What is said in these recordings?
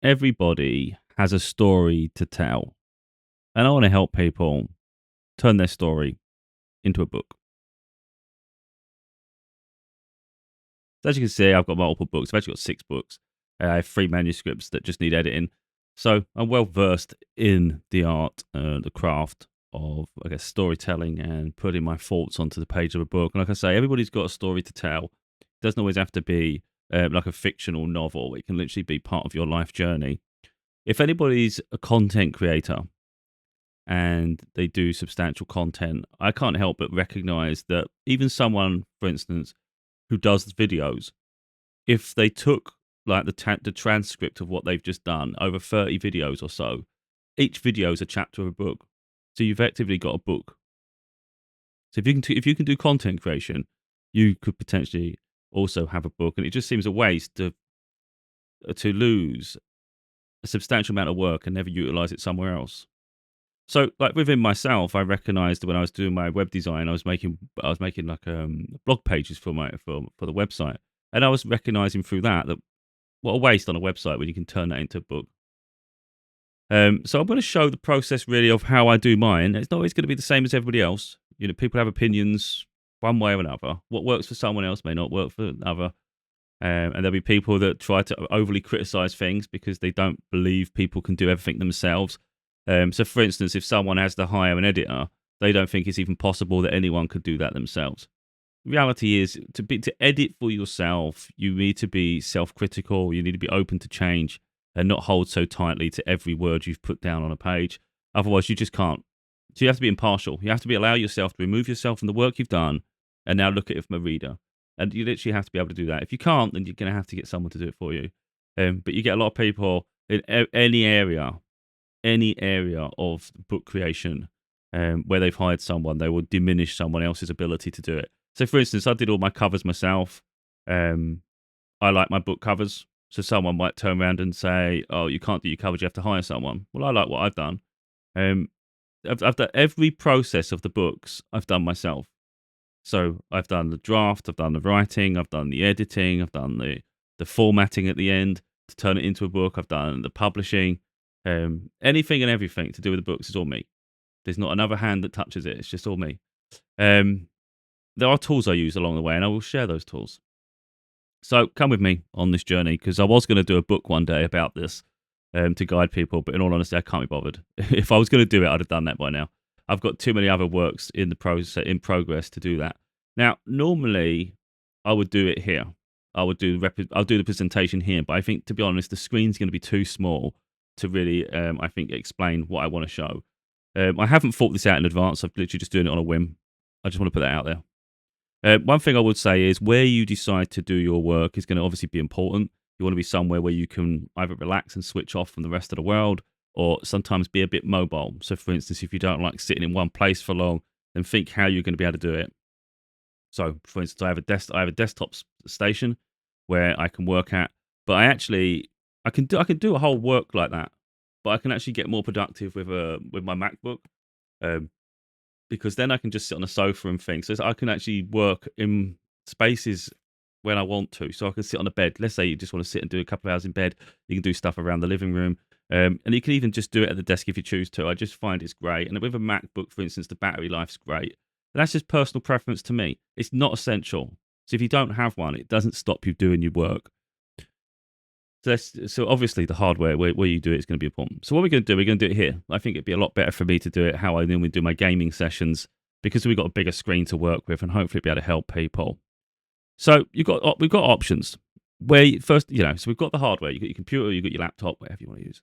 Everybody has a story to tell, and I want to help people turn their story into a book. So as you can see, I've got multiple books. I've actually got 6 books. I have 3 manuscripts that just need editing. So I'm well versed in the art, the craft of, I guess, storytelling and putting my thoughts onto the page of a book. And like I say, everybody's got a story to tell. It doesn't always have to be like a fictional novel. It can literally be part of your life journey. If anybody's a content creator and they do substantial content, I can't help but recognize that even someone, for instance, who does videos, if they took like the transcript of what they've just done over 30 videos or so, each video is a chapter of a book. So you've effectively got a book. So if you can do content creation, you could potentially also have a book, and it just seems a waste to lose a substantial amount of work and never utilize it somewhere else. So, like within myself, I recognized when I was doing my web design, I was making like blog pages for for the website, and I was recognizing through that what a waste on a website when you can turn that into a book. So I'm going to show the process really of how I do mine. It's not always going to be the same as everybody else. You know, people have opinions one way or another. What works for someone else may not work for another. And there'll be people that try to overly criticize things because they don't believe people can do everything themselves. So, for instance, if someone has to hire an editor, they don't think it's even possible that anyone could do that themselves. Reality is to edit for yourself, you need to be self-critical. You need to be open to change and not hold so tightly to every word you've put down on a page. Otherwise, you just can't. So you have to be impartial. You have to allow yourself to remove yourself from the work you've done and now look at it from a reader. And you literally have to be able to do that. If you can't, then you're going to have to get someone to do it for you. But you get a lot of people in any area of book creation where they've hired someone, they will diminish someone else's ability to do it. So, for instance, I did all my covers myself. Um, I like my book covers. So someone might turn around and say, "Oh, you can't do your covers. You have to hire someone." Well, I like what I've done. Um, I've done every process of the books. I've done myself. So I've done the draft, I've done the writing, I've done the editing, I've done the formatting at the end to turn it into a book. I've done the publishing, anything and everything to do with the books is all me. There's not another hand that touches it. It's just all me. Um, there are tools I use along the way, and I will share those tools. So come with me on this journey because I was going to do a book one day about this to guide people, but in all honesty, I can't be bothered. If I was going to do it, I'd have done that by now. I've got too many other works in the process in progress to do that. Now, normally, I would do it here. I'll do the presentation here, but I think to be honest, the screen's going to be too small to really, I think, explain what I want to show. I haven't thought this out in advance. I've literally just doing it on a whim. I just want to put that out there. One thing I would say is where you decide to do your work is going to obviously be important. You want to be somewhere where you can either relax and switch off from the rest of the world, or sometimes be a bit mobile. So, for instance, if you don't like sitting in one place for long, then think how you're going to be able to do it. So, for instance, I have a desktop station where I can work at, but I can do a whole work like that, but I can actually get more productive with my MacBook. Um, because then I can just sit on a sofa and think. So I can actually work in spaces when I want to. So I can sit on a bed. Let's say you just want to sit and do a couple of hours in bed. You can do stuff around the living room. And you can even just do it at the desk if you choose to. I just find it's great. And with a MacBook, for instance, the battery life's great. And that's just personal preference to me. It's not essential. So if you don't have one, it doesn't stop you doing your work. So obviously the hardware where you do it is going to be important. So what we're going to do, we're going to do it here. I think it'd be a lot better for me to do it how I normally do my gaming sessions because we've got a bigger screen to work with and hopefully be able to help people. So we've got options where first, so we've got the hardware. You've got your computer, you've got your laptop, whatever you want to use.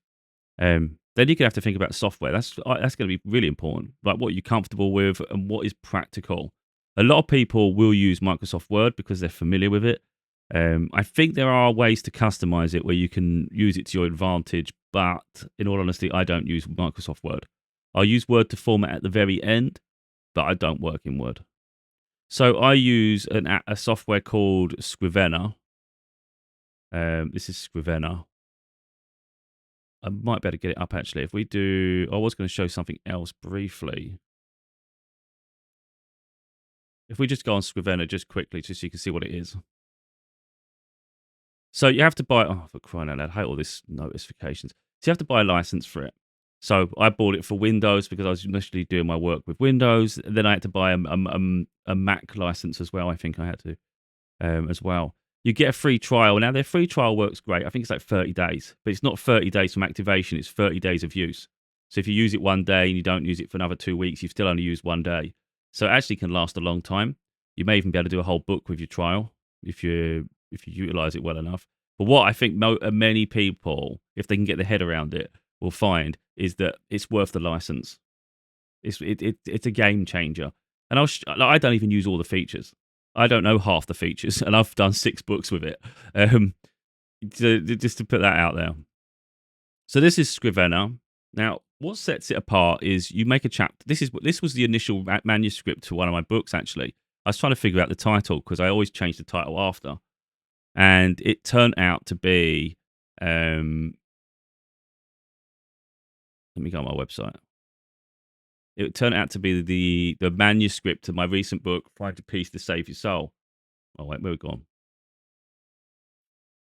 Then you're going to have to think about software. That's going to be really important. Like what you're comfortable with and what is practical. A lot of people will use Microsoft Word because they're familiar with it. I think there are ways to customize it where you can use it to your advantage, but in all honesty, I don't use Microsoft Word. I use Word to format at the very end, but I don't work in Word. So I use a software called Scrivener. This is Scrivener. I might be able to get it up actually. If we do, I was going to show something else briefly. If we just go on Scrivener just quickly, just so you can see what it is. So you have to buy. Oh, for crying out loud! I hate all this notifications. So you have to buy a license for it. So I bought it for Windows because I was initially doing my work with Windows. Then I had to buy a Mac license as well. I think I had to as well. You get a free trial. Now their free trial works great. I think it's like 30 days, but it's not 30 days from activation. It's 30 days of use. So if you use it one day and you don't use it for another 2 weeks, you've still only used one day. So it actually can last a long time. You may even be able to do a whole book with your trial if you utilize it well enough. But what I think many people, if they can get their head around it, will find is that it's worth the license. It's a game changer. And I don't even use all the features. I don't know half the features, and I've done 6 books with it. Just to put that out there. So this is Scrivener. Now, what sets it apart is you make a chapter. This was the initial manuscript to one of my books. Actually, I was trying to figure out the title because I always change the title after, and it turned out to be. Let me go on my website. It turned out to be the manuscript to my recent book, Find Your Peace to Save Your Soul. Oh wait, where we gone?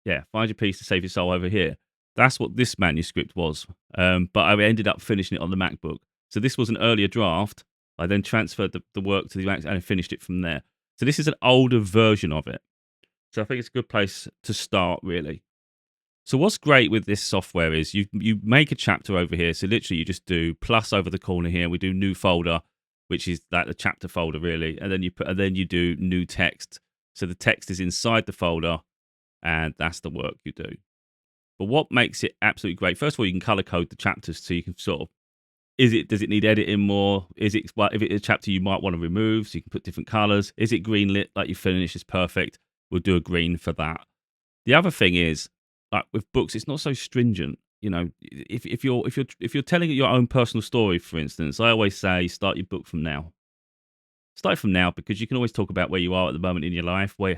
Yeah, Find Your Peace to Save Your Soul over here. That's what this manuscript was. But I ended up finishing it on the MacBook. So this was an earlier draft. I then transferred the work to the Mac and I finished it from there. So this is an older version of it. So I think it's a good place to start, really. So what's great with this software is you make a chapter over here. So literally you just do plus over the corner here. We do new folder, which is like the chapter folder, really. And then you do new text. So the text is inside the folder, and that's the work you do. But what makes it absolutely great? First of all, you can color code the chapters, so you can sort of does it need editing more? Is it if it's a chapter you might want to remove, so you can put different colors? Is it green lit like you finish is perfect? We'll do a green for that. The other thing is, like with books, it's not so stringent. You know, if you're telling your own personal story, for instance, I always say start your book from now. Start from now because you can always talk about where you are at the moment in your life, why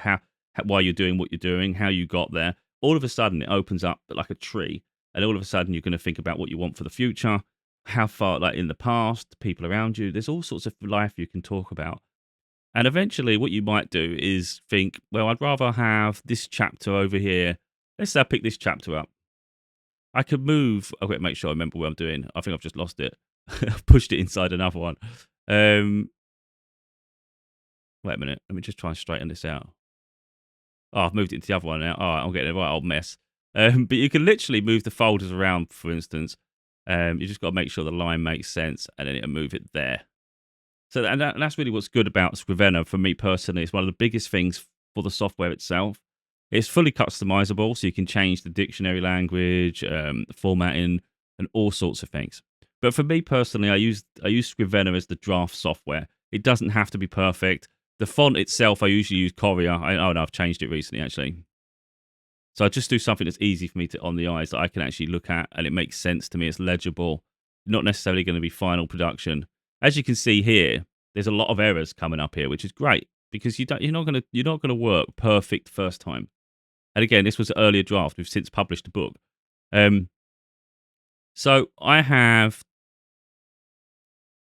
you're doing what you're doing, how you got there. All of a sudden, it opens up like a tree, and all of a sudden, you're going to think about what you want for the future, how far, like in the past, people around you. There's all sorts of life you can talk about. And eventually, what you might do is think, well, I'd rather have this chapter over here. Let's say I pick this chapter up. I could move. Okay, make sure I remember what I'm doing. I think I've just lost it. I've pushed it inside another one. Wait a minute. Let me just try and straighten this out. Oh, I've moved it into the other one now. All right, I'm getting a right old mess. But you can literally move the folders around, for instance. You just got to make sure the line makes sense, and then it'll move it there. So, that's really what's good about Scrivener for me personally. It's one of the biggest things for the software itself. It's fully customizable, so you can change the dictionary language, formatting, and all sorts of things. But for me personally, I use Scrivener as the draft software. It doesn't have to be perfect. The font itself, I usually use Courier. No, I've changed it recently, actually. So I just do something that's easy for me to on the eyes that I can actually look at, and it makes sense to me. It's legible, not necessarily going to be final production. As you can see here, there's a lot of errors coming up here, which is great because you're not going to work perfect first time. And again, this was an earlier draft. We've since published a book. So I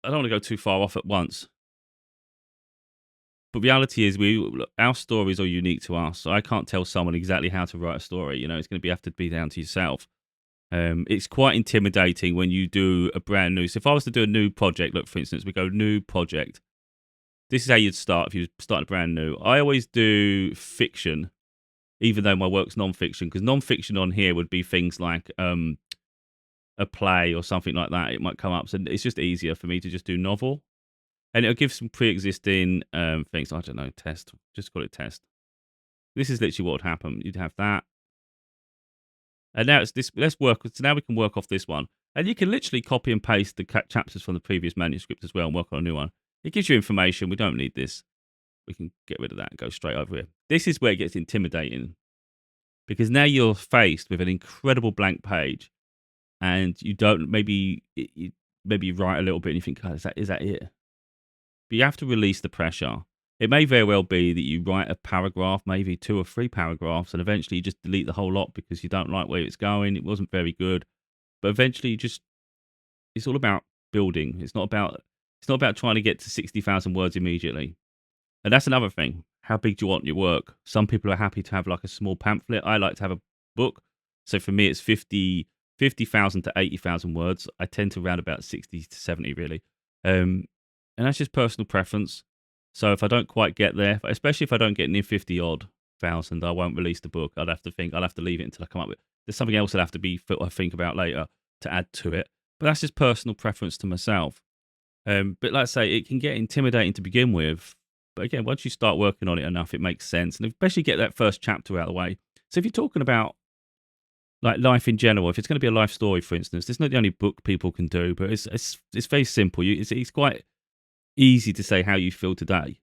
don't want to go too far off at once. But reality is, our stories are unique to us. So I can't tell someone exactly how to write a story. You know, it's going to have to be down to yourself. It's quite intimidating when you do a brand new. So if I was to do a new project, look, for instance, we go new project. This is how you'd start if you start a brand new. I always do fiction, even though my work's non-fiction, because non-fiction on here would be things like a play or something like that. It might come up. So it's just easier for me to just do novel. And it'll give some pre-existing things. I don't know, test. Just call it test. This is literally what would happen. You'd have that. And now it's this. Let's work. So now we can work off this one. And you can literally copy and paste the chapters from the previous manuscript as well and work on a new one. It gives you information. We don't need this. We can get rid of that and go straight over here. This is where it gets intimidating. Because now you're faced with an incredible blank page. And you don't, maybe you write a little bit and you think, oh, is that it? But you have to release the pressure. It may very well be that you write a paragraph, maybe 2 or 3 paragraphs, and eventually you just delete the whole lot because you don't like where it's going. It wasn't very good. But eventually it's all about building. It's not about trying to get to 60,000 words immediately. And that's another thing. How big do you want your work? Some people are happy to have like a small pamphlet. I like to have book. So for me, it's 50,000 to 80,000 words. I tend to round about 60 to 70, really. And that's just personal preference. So if I don't quite get there, especially if I don't get near 50 odd thousand, I won't release the book. I'll have to leave it until I come up with. There's something else I'll have to I think about later to add to it. But that's just personal preference to myself. But like I say, it can get intimidating to begin with. But again, once you start working on it enough, it makes sense. And especially get that first chapter out of the way. So if you're talking about like life in general, if it's going to be a life story, for instance, this is not the only book people can do, but it's very simple. It's quite easy to say how you feel today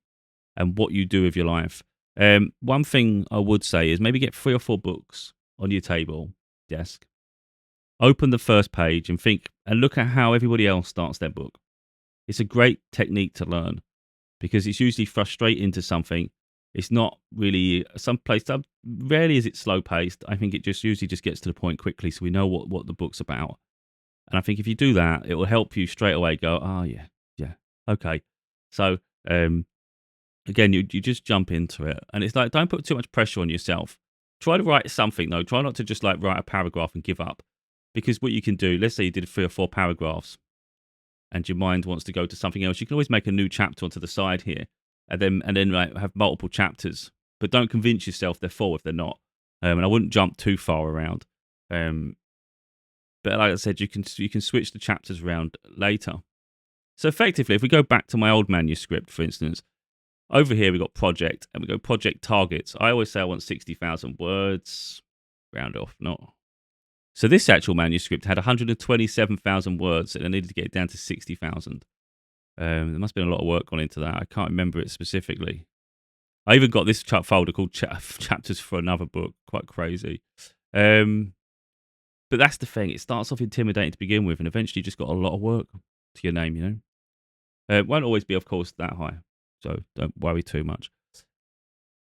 and what you do with your life. One thing I would say is maybe get 3 or 4 books on your desk. Open the first page and think and look at how everybody else starts their book. It's a great technique to learn because it's usually frustrating to something. It's not really rarely is it slow paced. I think it usually gets to the point quickly, so we know what the book's about. And I think if you do that, it will help you straight away go, oh yeah, okay. So again, you just jump into it, and it's like don't put too much pressure on yourself. Try to write something though. Try not to just like write a paragraph and give up, because what you can do, let's say you did 3 or 4 paragraphs, and your mind wants to go to something else, you can always make a new chapter onto the side here, and then like, have multiple chapters. But don't convince yourself they're full if they're not. And I wouldn't jump too far around. But like I said, you can switch the chapters around later. So effectively, if we go back to my old manuscript, for instance, over here we got project, and we go project targets. I always say I want 60,000 words. Round off, not. So this actual manuscript had 127,000 words, and I needed to get it down to 60,000. There must have been a lot of work gone into that. I can't remember it specifically. I even got this folder called chapters for another book. Quite crazy. But that's the thing. It starts off intimidating to begin with, and eventually you just got a lot of work to your name, you know. It won't always be, of course, that high, so don't worry too much.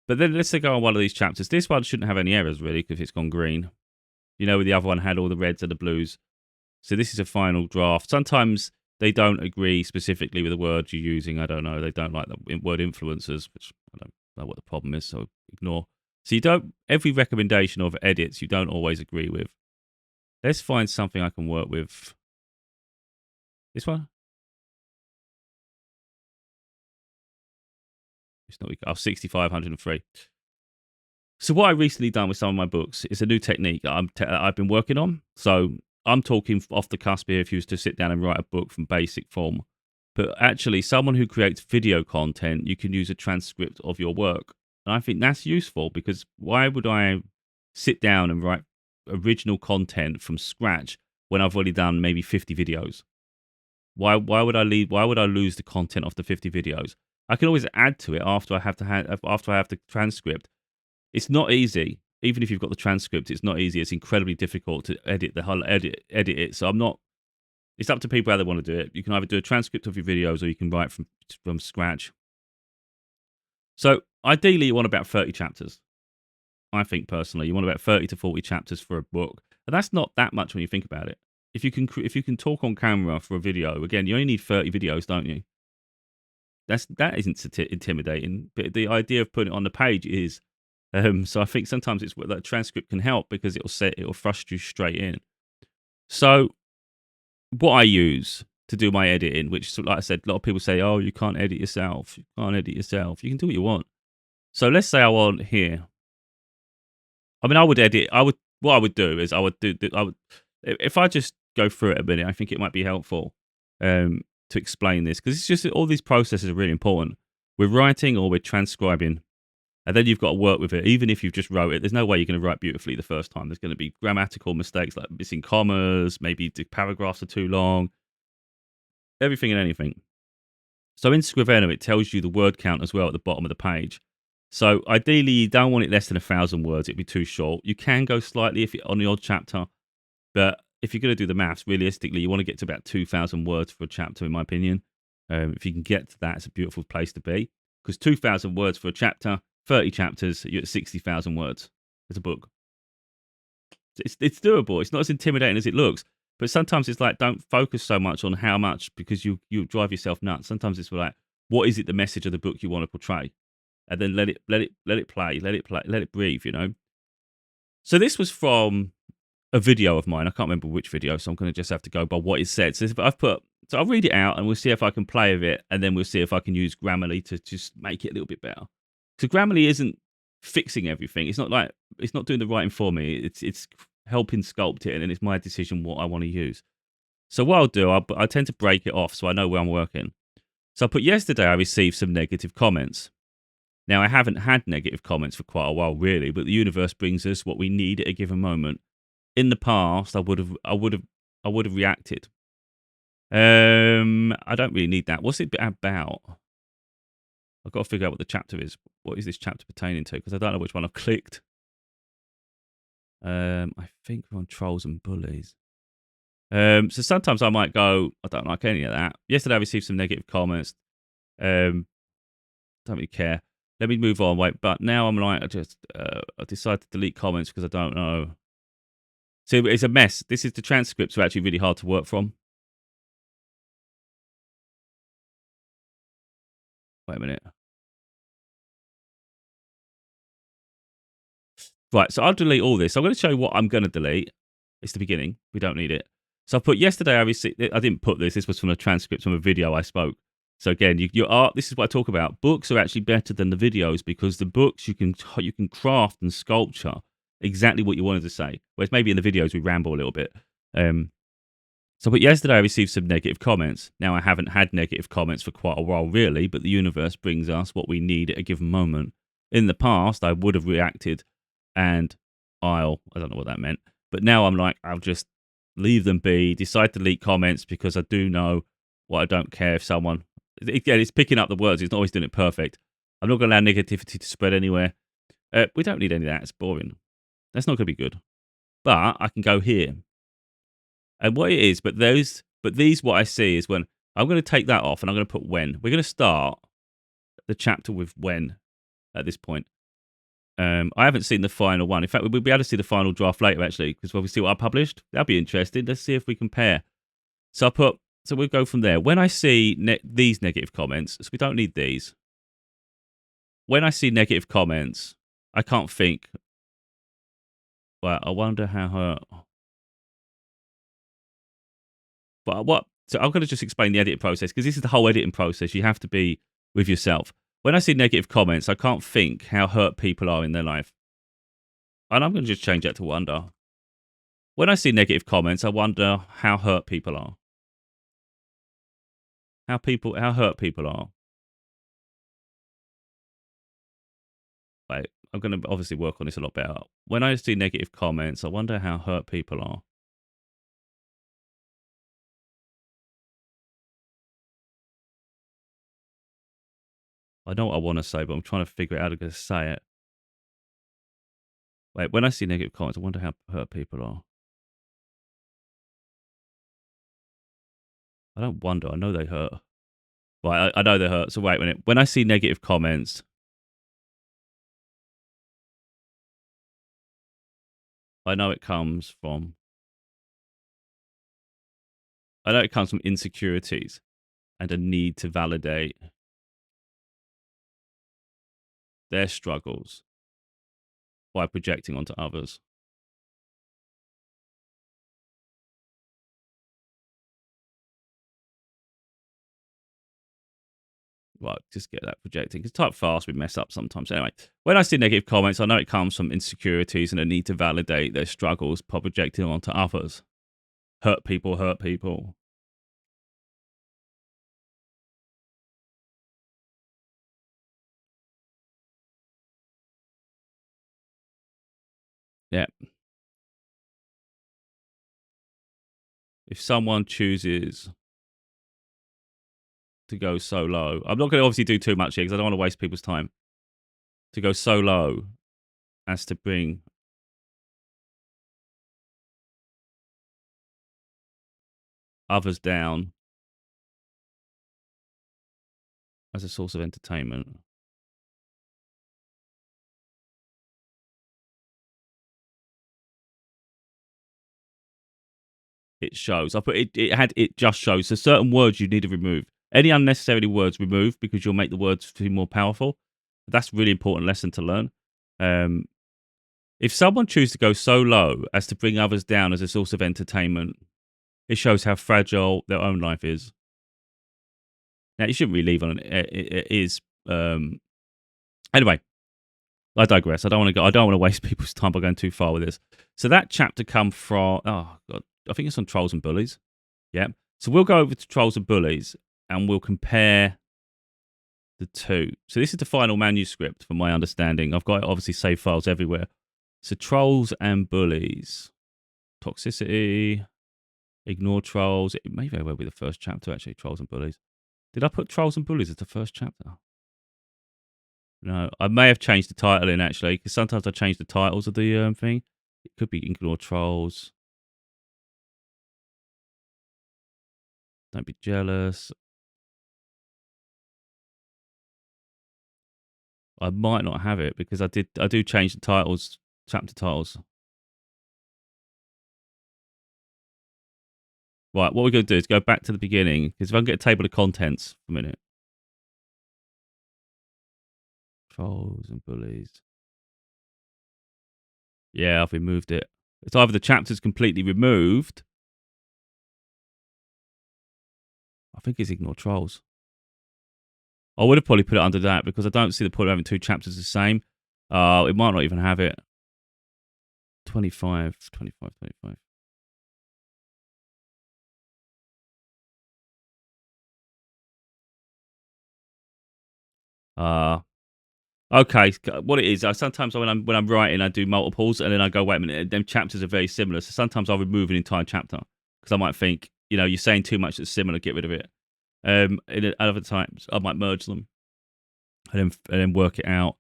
But then let's say go on one of these chapters. This one shouldn't have any errors, really, because it's gone green. You know, the other one had all the reds and the blues. So this is a final draft. Sometimes they don't agree specifically with the words you're using. I don't know. They don't like the word influencers, which I don't know what the problem is, so ignore. So every recommendation of edits you don't always agree with. Let's find something I can work with. This one? It's not 6,503. So what I recently done with some of my books is a new technique I've been working on. So I'm talking off the cusp here if you was to sit down and write a book from basic form. But actually, someone who creates video content, you can use a transcript of your work. And I think that's useful because why would I sit down and write original content from scratch when I've already done maybe 50 videos? Why would I lose the content of the 50 videos? I can always add to it after I have the transcript. It's not easy. Even if you've got the transcript, it's not easy. It's incredibly difficult to edit it. So it's up to people how they want to do it. You can either do a transcript of your videos or you can write from scratch. So ideally, you want about 30 chapters. I think personally, you want about 30 to 40 chapters for a book. And that's not that much when you think about it. If you can talk on camera for a video, again, you only need 30 videos, don't you? That isn't intimidating, but the idea of putting it on the page is. So I think sometimes it's that transcript can help because it'll thrust you straight in. So what I use to do my editing, which, like I said, a lot of people say, "Oh, you can't edit yourself. You can't edit yourself. You can do what you want." So let's say I want here. I mean, I would edit. What I would do is I would if I just go through it a minute. I think it might be helpful to explain this because it's just all these processes are really important. We're writing or we're transcribing. And then you've got to work with it. Even if you've just wrote it, there's no way you're going to write beautifully the first time. There's going to be grammatical mistakes like missing commas, maybe the paragraphs are too long, everything and anything. So in Scrivener, it tells you the word count as well at the bottom of the page. So ideally, you don't want it less than 1,000 words. It'd be too short. You can go slightly if you're on the odd chapter. But if you're going to do the maths, realistically, you want to get to about 2,000 words for a chapter, in my opinion. If you can get to that, it's a beautiful place to be. Because 2,000 words for a chapter, 30 chapters, you're at 60,000 words. It's a book. It's doable. It's not as intimidating as it looks. But sometimes it's like, don't focus so much on how much because you drive yourself nuts. Sometimes it's like, what is it the message of the book you want to portray? And then let it play, let it breathe, you know? So this was from a video of mine. I can't remember which video, so I'm going to just have to go by what it said. So I'll read it out and we'll see if I can play with it, and then we'll see if I can use Grammarly to just make it a little bit better. So Grammarly isn't fixing everything. It's not doing the writing for me. It's helping sculpt it, and then it's my decision what I want to use. So what I'll do, I tend to break it off so I know where I'm working. So I put yesterday I received some negative comments. Now I haven't had negative comments for quite a while, really, but the universe brings us what we need at a given moment. In the past, I would have reacted. I don't really need that. What's it about? I've got to figure out what the chapter is. What is this chapter pertaining to? Because I don't know which one I've clicked. I think we're on trolls and bullies. So sometimes I might go, I don't like any of that. Yesterday I received some negative comments. Don't really care. Let me move on. Wait, but now I'm like, I decided to delete comments because I don't know. So it's a mess. The transcripts are actually really hard to work from. Wait a minute. Right, so I'll delete all this. So I'm going to show you what I'm going to delete. It's the beginning. We don't need it. So I put yesterday I received. I didn't put this. This was from a transcript from a video I spoke. So again, this is what I talk about. Books are actually better than the videos because the books you can craft and sculpture exactly what you wanted to say. Whereas maybe in the videos we ramble a little bit. But yesterday I received some negative comments. Now I haven't had negative comments for quite a while, really, but the universe brings us what we need at a given moment. In the past, I would have reacted, and I don't know what that meant, but now I'm like, I'll just leave them be, decide to delete comments because I do know what I don't care if someone, again, it's picking up the words, it's not always doing it perfect. I'm not going to allow negativity to spread anywhere. We don't need any of that, it's boring. That's not going to be good. But I can go here. And what it is, but these, what I see is when I'm going to take that off and I'm going to put when. We're going to start the chapter with when at this point. I haven't seen the final one. In fact, we'll be able to see the final draft later, actually, because when we see what I published, that'll be interesting. Let's see if we compare. So we'll go from there. When I see these negative comments, so we don't need these. When I see negative comments, I can't think, well, I wonder how hurt. But so I'm going to just explain the editing process because this is the whole editing process. You have to be with yourself. When I see negative comments, I can't think how hurt people are in their life. And I'm going to just change that to wonder. When I see negative comments, I wonder how hurt people are. How hurt people are. Wait, I'm going to obviously work on this a lot better. When I see negative comments, I wonder how hurt people are. I know what I want to say, but I'm trying to figure out how to say it. Wait, when I see negative comments, I wonder how hurt people are. I don't wonder. I know they hurt. Right, I know they hurt. So wait a minute. When I see negative comments, I know it comes from insecurities and a need to validate their struggles by projecting onto others. Right, just get that projecting. Because type fast, we mess up sometimes. Anyway, when I see negative comments, I know it comes from insecurities and a need to validate their struggles by projecting onto others. Hurt people, hurt people. Yeah. If someone chooses to go so low, I'm not going to obviously do too much here because I don't want to waste people's time. To go so low as to bring others down as a source of entertainment. It shows. I put it just shows. So certain words you need to remove. Any unnecessary words remove because you'll make the words feel more powerful. That's a really important lesson to learn. If someone chooses to go so low as to bring others down as a source of entertainment, it shows how fragile their own life is. Now, you shouldn't really leave on it is. Anyway, I digress. I don't want to go. I don't want to waste people's time by going too far with this. So that chapter come from. Oh God, I think it's on Trolls and Bullies. Yeah. So we'll go over to Trolls and Bullies and we'll compare the two. So this is the final manuscript, from my understanding. I've got obviously saved files everywhere. So Trolls and Bullies, toxicity, ignore trolls. It may very well be the first chapter actually. Trolls and Bullies. Did I put Trolls and Bullies as the first chapter? No, I may have changed the title in actually, because sometimes I change the titles of the thing. It could be Ignore Trolls. Don't be jealous. I might not have it because I do change the titles, chapter titles. Right, what we're going to do is go back to the beginning, because if I can get a table of contents for a minute. Trolls and Bullies. Yeah, I've removed it. It's either the chapter's completely removed. I think it's Ignore Trolls. I would have probably put it under that because I don't see the point of having two chapters the same. It might not even have it. 25. Okay. What it is, sometimes when I'm writing, I do multiples, and then I go, wait a minute, them chapters are very similar. So sometimes I'll remove an entire chapter because I might think, you're saying too much that's similar, get rid of it. And at other times, I might merge them and then work it out.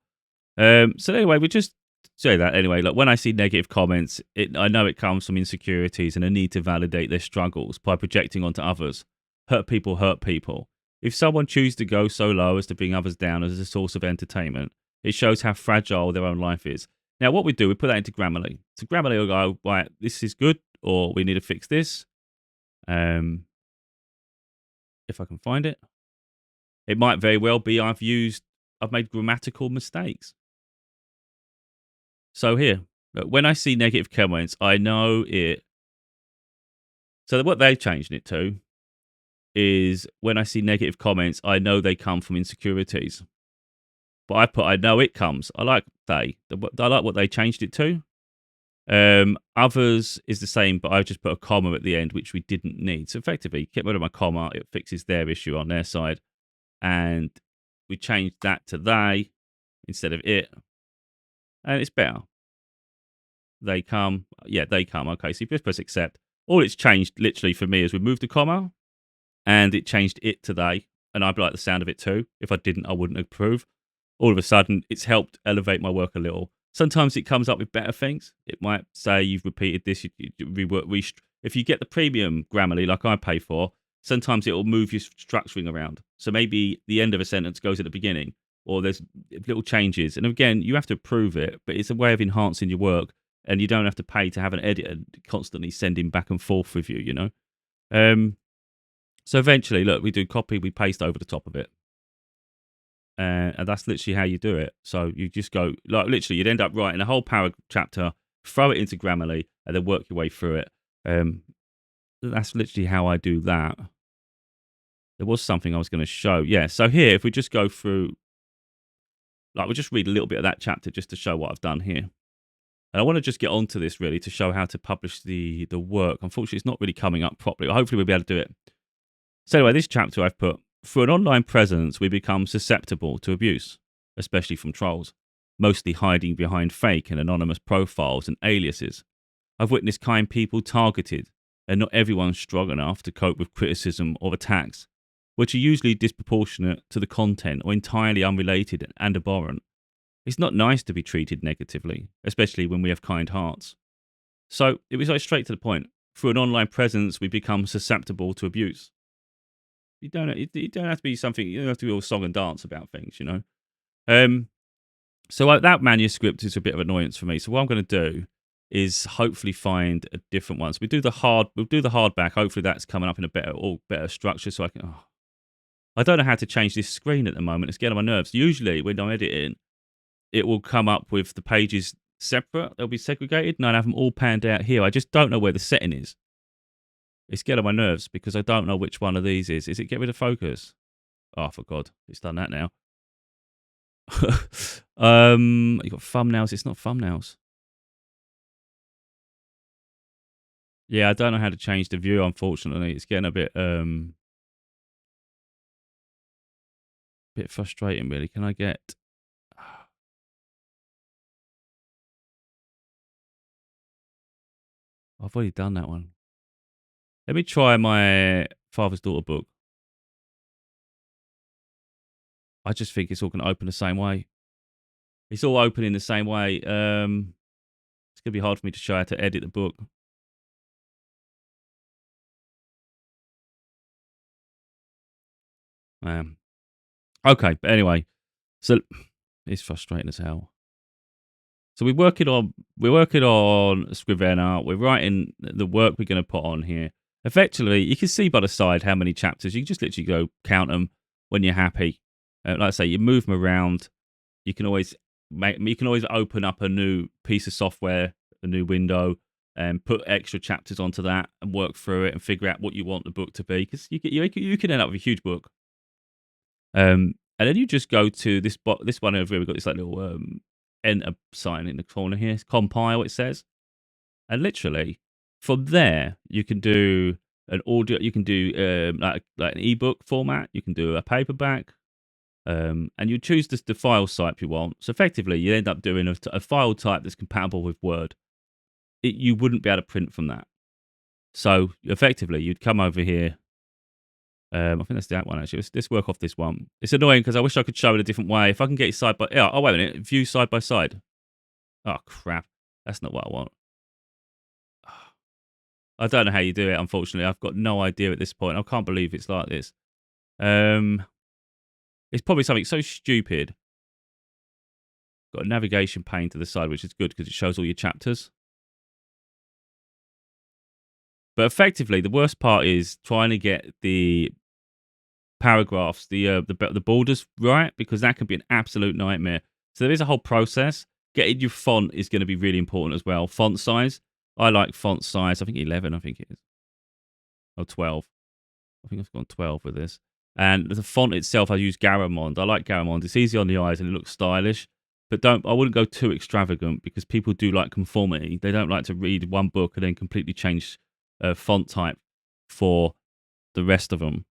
So anyway, we just say that anyway. Like when I see negative comments, I know it comes from insecurities and a need to validate their struggles by projecting onto others. Hurt people. If someone chooses to go so low as to bring others down as a source of entertainment, it shows how fragile their own life is. Now, what we do, we put that into Grammarly. So Grammarly will go, right, this is good, or we need to fix this. If I can find it. It might very well be I've made grammatical mistakes. So here, when I see negative comments, I know it. So what they've changed it to is when I see negative comments, I know they come from insecurities. But I know it comes. I like what they changed it to. Others is the same, but I just put a comma at the end, which we didn't need. So effectively, get rid of my comma. It fixes their issue on their side. And we changed that to they instead of it. And it's better. They come. Yeah, they come. Okay, so you just press accept. All it's changed literally for me is we moved the comma and it changed it to they. And I like the sound of it too. If I didn't, I wouldn't approve. All of a sudden, it's helped elevate my work a little. Sometimes it comes up with better things. It might say you've repeated this. You rework. If you get the premium Grammarly, like I pay for, sometimes it will move your structuring around. So maybe the end of a sentence goes at the beginning, or there's little changes. And again, you have to approve it, but it's a way of enhancing your work, and you don't have to pay to have an editor constantly sending back and forth with you. So eventually, look, we do copy, we paste over the top of it. And that's literally how you do it. So you just go, like, literally, you'd end up writing a whole paragraph chapter, throw it into Grammarly, and then work your way through it. That's literally how I do that. There was something I was going to show. Yeah, so here, if we just go through, like, we'll just read a little bit of that chapter just to show what I've done here. And I want to just get onto this, really, to show how to publish the work. Unfortunately, it's not really coming up properly. Hopefully, we'll be able to do it. So anyway, this chapter I've put, through an online presence, we become susceptible to abuse, especially from trolls, mostly hiding behind fake and anonymous profiles and aliases. I've witnessed kind people targeted, and not everyone's strong enough to cope with criticism or attacks, which are usually disproportionate to the content or entirely unrelated and abhorrent. It's not nice to be treated negatively, especially when we have kind hearts. So it was like straight to the point. Through an online presence, we become susceptible to abuse. You don't have to be something. You don't have to be all song and dance about things, So that manuscript is a bit of annoyance for me. So what I'm going to do is hopefully find a different one. So we'll do the hardback. Hopefully that's coming up in a better structure. So I can. Oh, I don't know how to change this screen at the moment. It's getting on my nerves. Usually when I'm editing, it will come up with the pages separate. They'll be segregated, and I'd have them all panned out here. I just don't know where the setting is. It's getting on my nerves because I don't know which one of these is. Is it get rid of focus? Oh, for God, it's done that now. You got thumbnails. It's not thumbnails. Yeah, I don't know how to change the view. Unfortunately, it's getting a bit frustrating. Really, can I get? I've already done that one. Let me try my father's daughter book. I just think it's all going to open the same way. It's all opening the same way. It's going to be hard for me to show how to edit the book. Okay, but anyway, so it's frustrating as hell. So we're working on Scrivener. We're writing the work we're going to put on here. Effectively, you can see by the side how many chapters. You can just literally go count them when you're happy. Like I say, you move them around. You can always open up a new piece of software, a new window, and put extra chapters onto that and work through it and figure out what you want the book to be. Because you can end up with a huge book. And then you just go to this one over here. We've got this like little enter sign in the corner here. It's compile, it says. And literally, from there, you can do an audio. You can do like an ebook format. You can do a paperback. And you choose the file type you want. So effectively, you end up doing a file type that's compatible with Word. You wouldn't be able to print from that. So effectively, you'd come over here. I think that's that one actually. Let's work off this one. It's annoying because I wish I could show it a different way. If I can get it side by... Oh, wait a minute. View side by side. Oh, crap. That's not what I want. I don't know how you do it, unfortunately. I've got no idea at this point. I can't believe it's like this. It's probably something so stupid. Got a navigation pane to the side, which is good because it shows all your chapters. But effectively, the worst part is trying to get the paragraphs, the borders right, because that can be an absolute nightmare. So there is a whole process. Getting your font is going to be really important as well. Font size. I like font size. I think 11, I think it is. Or 12. I think I've gone 12 with this. And the font itself, I use Garamond. I like Garamond. It's easy on the eyes and it looks stylish. But I wouldn't go too extravagant because people do like conformity. They don't like to read one book and then completely change font type for the rest of them.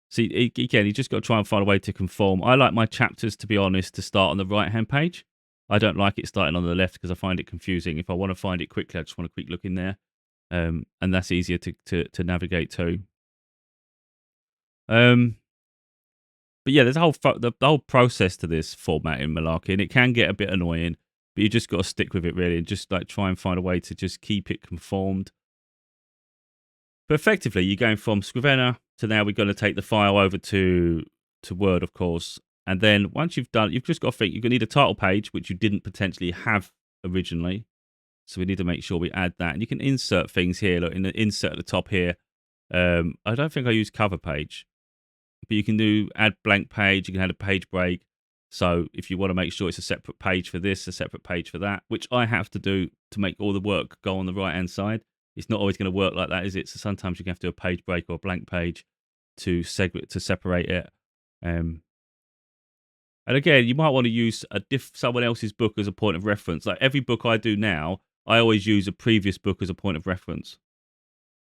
See, again, you just got to try and find a way to conform. I like my chapters, to be honest, to start on the right-hand page. I don't like it starting on the left because I find it confusing. If I want to find it quickly, I just want a quick look in there. And that's easier to navigate to. But yeah, there's a the whole process to this formatting malarkey, and it can get a bit annoying, but you just got to stick with it really, and just like try and find a way to just keep it conformed. But effectively, you're going from Scrivener to now we're going to take the file over to Word, of course. And then once you've done, you've just got to think you're going to need a title page, which you didn't potentially have originally. So we need to make sure we add that. And you can insert things here. Look, in the insert at the top here. I don't think I use cover page. But you can add blank page. You can add a page break. So if you want to make sure it's a separate page for this, a separate page for that, which I have to do to make all the work go on the right-hand side. It's not always going to work like that, is it? So sometimes you can have to do a page break or a blank page to separate it. And again, you might want to use someone else's book as a point of reference. Like every book I do now, I always use a previous book as a point of reference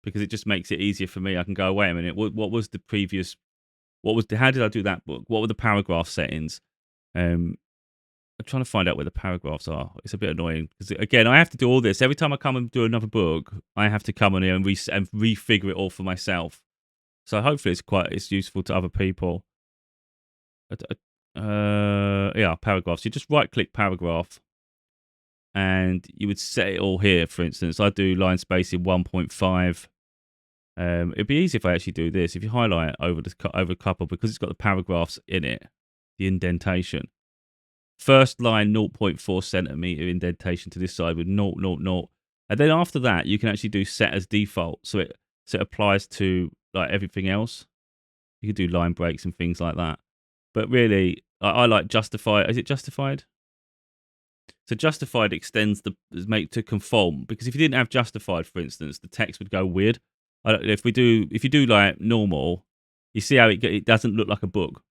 because it just makes it easier for me. I can go, wait a minute, what was the previous? How did I do that book? What were the paragraph settings? I'm trying to find out where the paragraphs are. It's a bit annoying because again, I have to do all this every time I come and do another book. I have to come on here and refigure it all for myself. So hopefully, it's useful to other people. Yeah, paragraphs. You just right-click paragraph, and you would set it all here. For instance, I do line spacing 1.5. It'd be easy if I actually do this. If you highlight over a couple because it's got the paragraphs in it, the indentation. First line 0.4 centimeter indentation to this side with 0, 0, 0. And then after that, you can actually do set as default. So it applies to like everything else. You can do line breaks and things like that. But really, I like justified. Is it justified? So justified extends to conform, because if you didn't have justified, for instance, the text would go weird. If you do like normal, you see how it doesn't look like a book.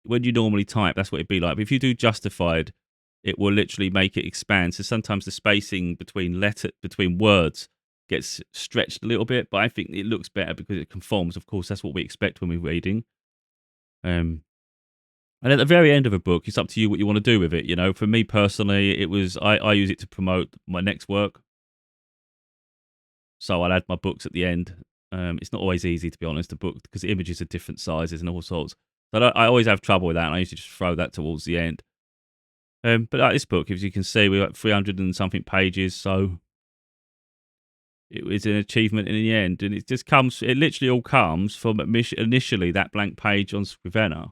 When you normally type, that's what it'd be like. But if you do justified, it will literally make it expand. So sometimes the spacing between words gets stretched a little bit, but I think it looks better because it conforms. Of course, that's what we expect when we're reading. And at the very end of a book, it's up to you what you want to do with it. You know, for me personally, it was I use it to promote my next work. So I'll add my books at the end. It's not always easy, to be honest, to book because the images are different sizes and all sorts. But I always have trouble with that, and I usually just throw that towards the end. But like this book, as you can see, we've got 300 and something pages, so it was an achievement in the end. And it literally all comes from initially that blank page on Scrivener.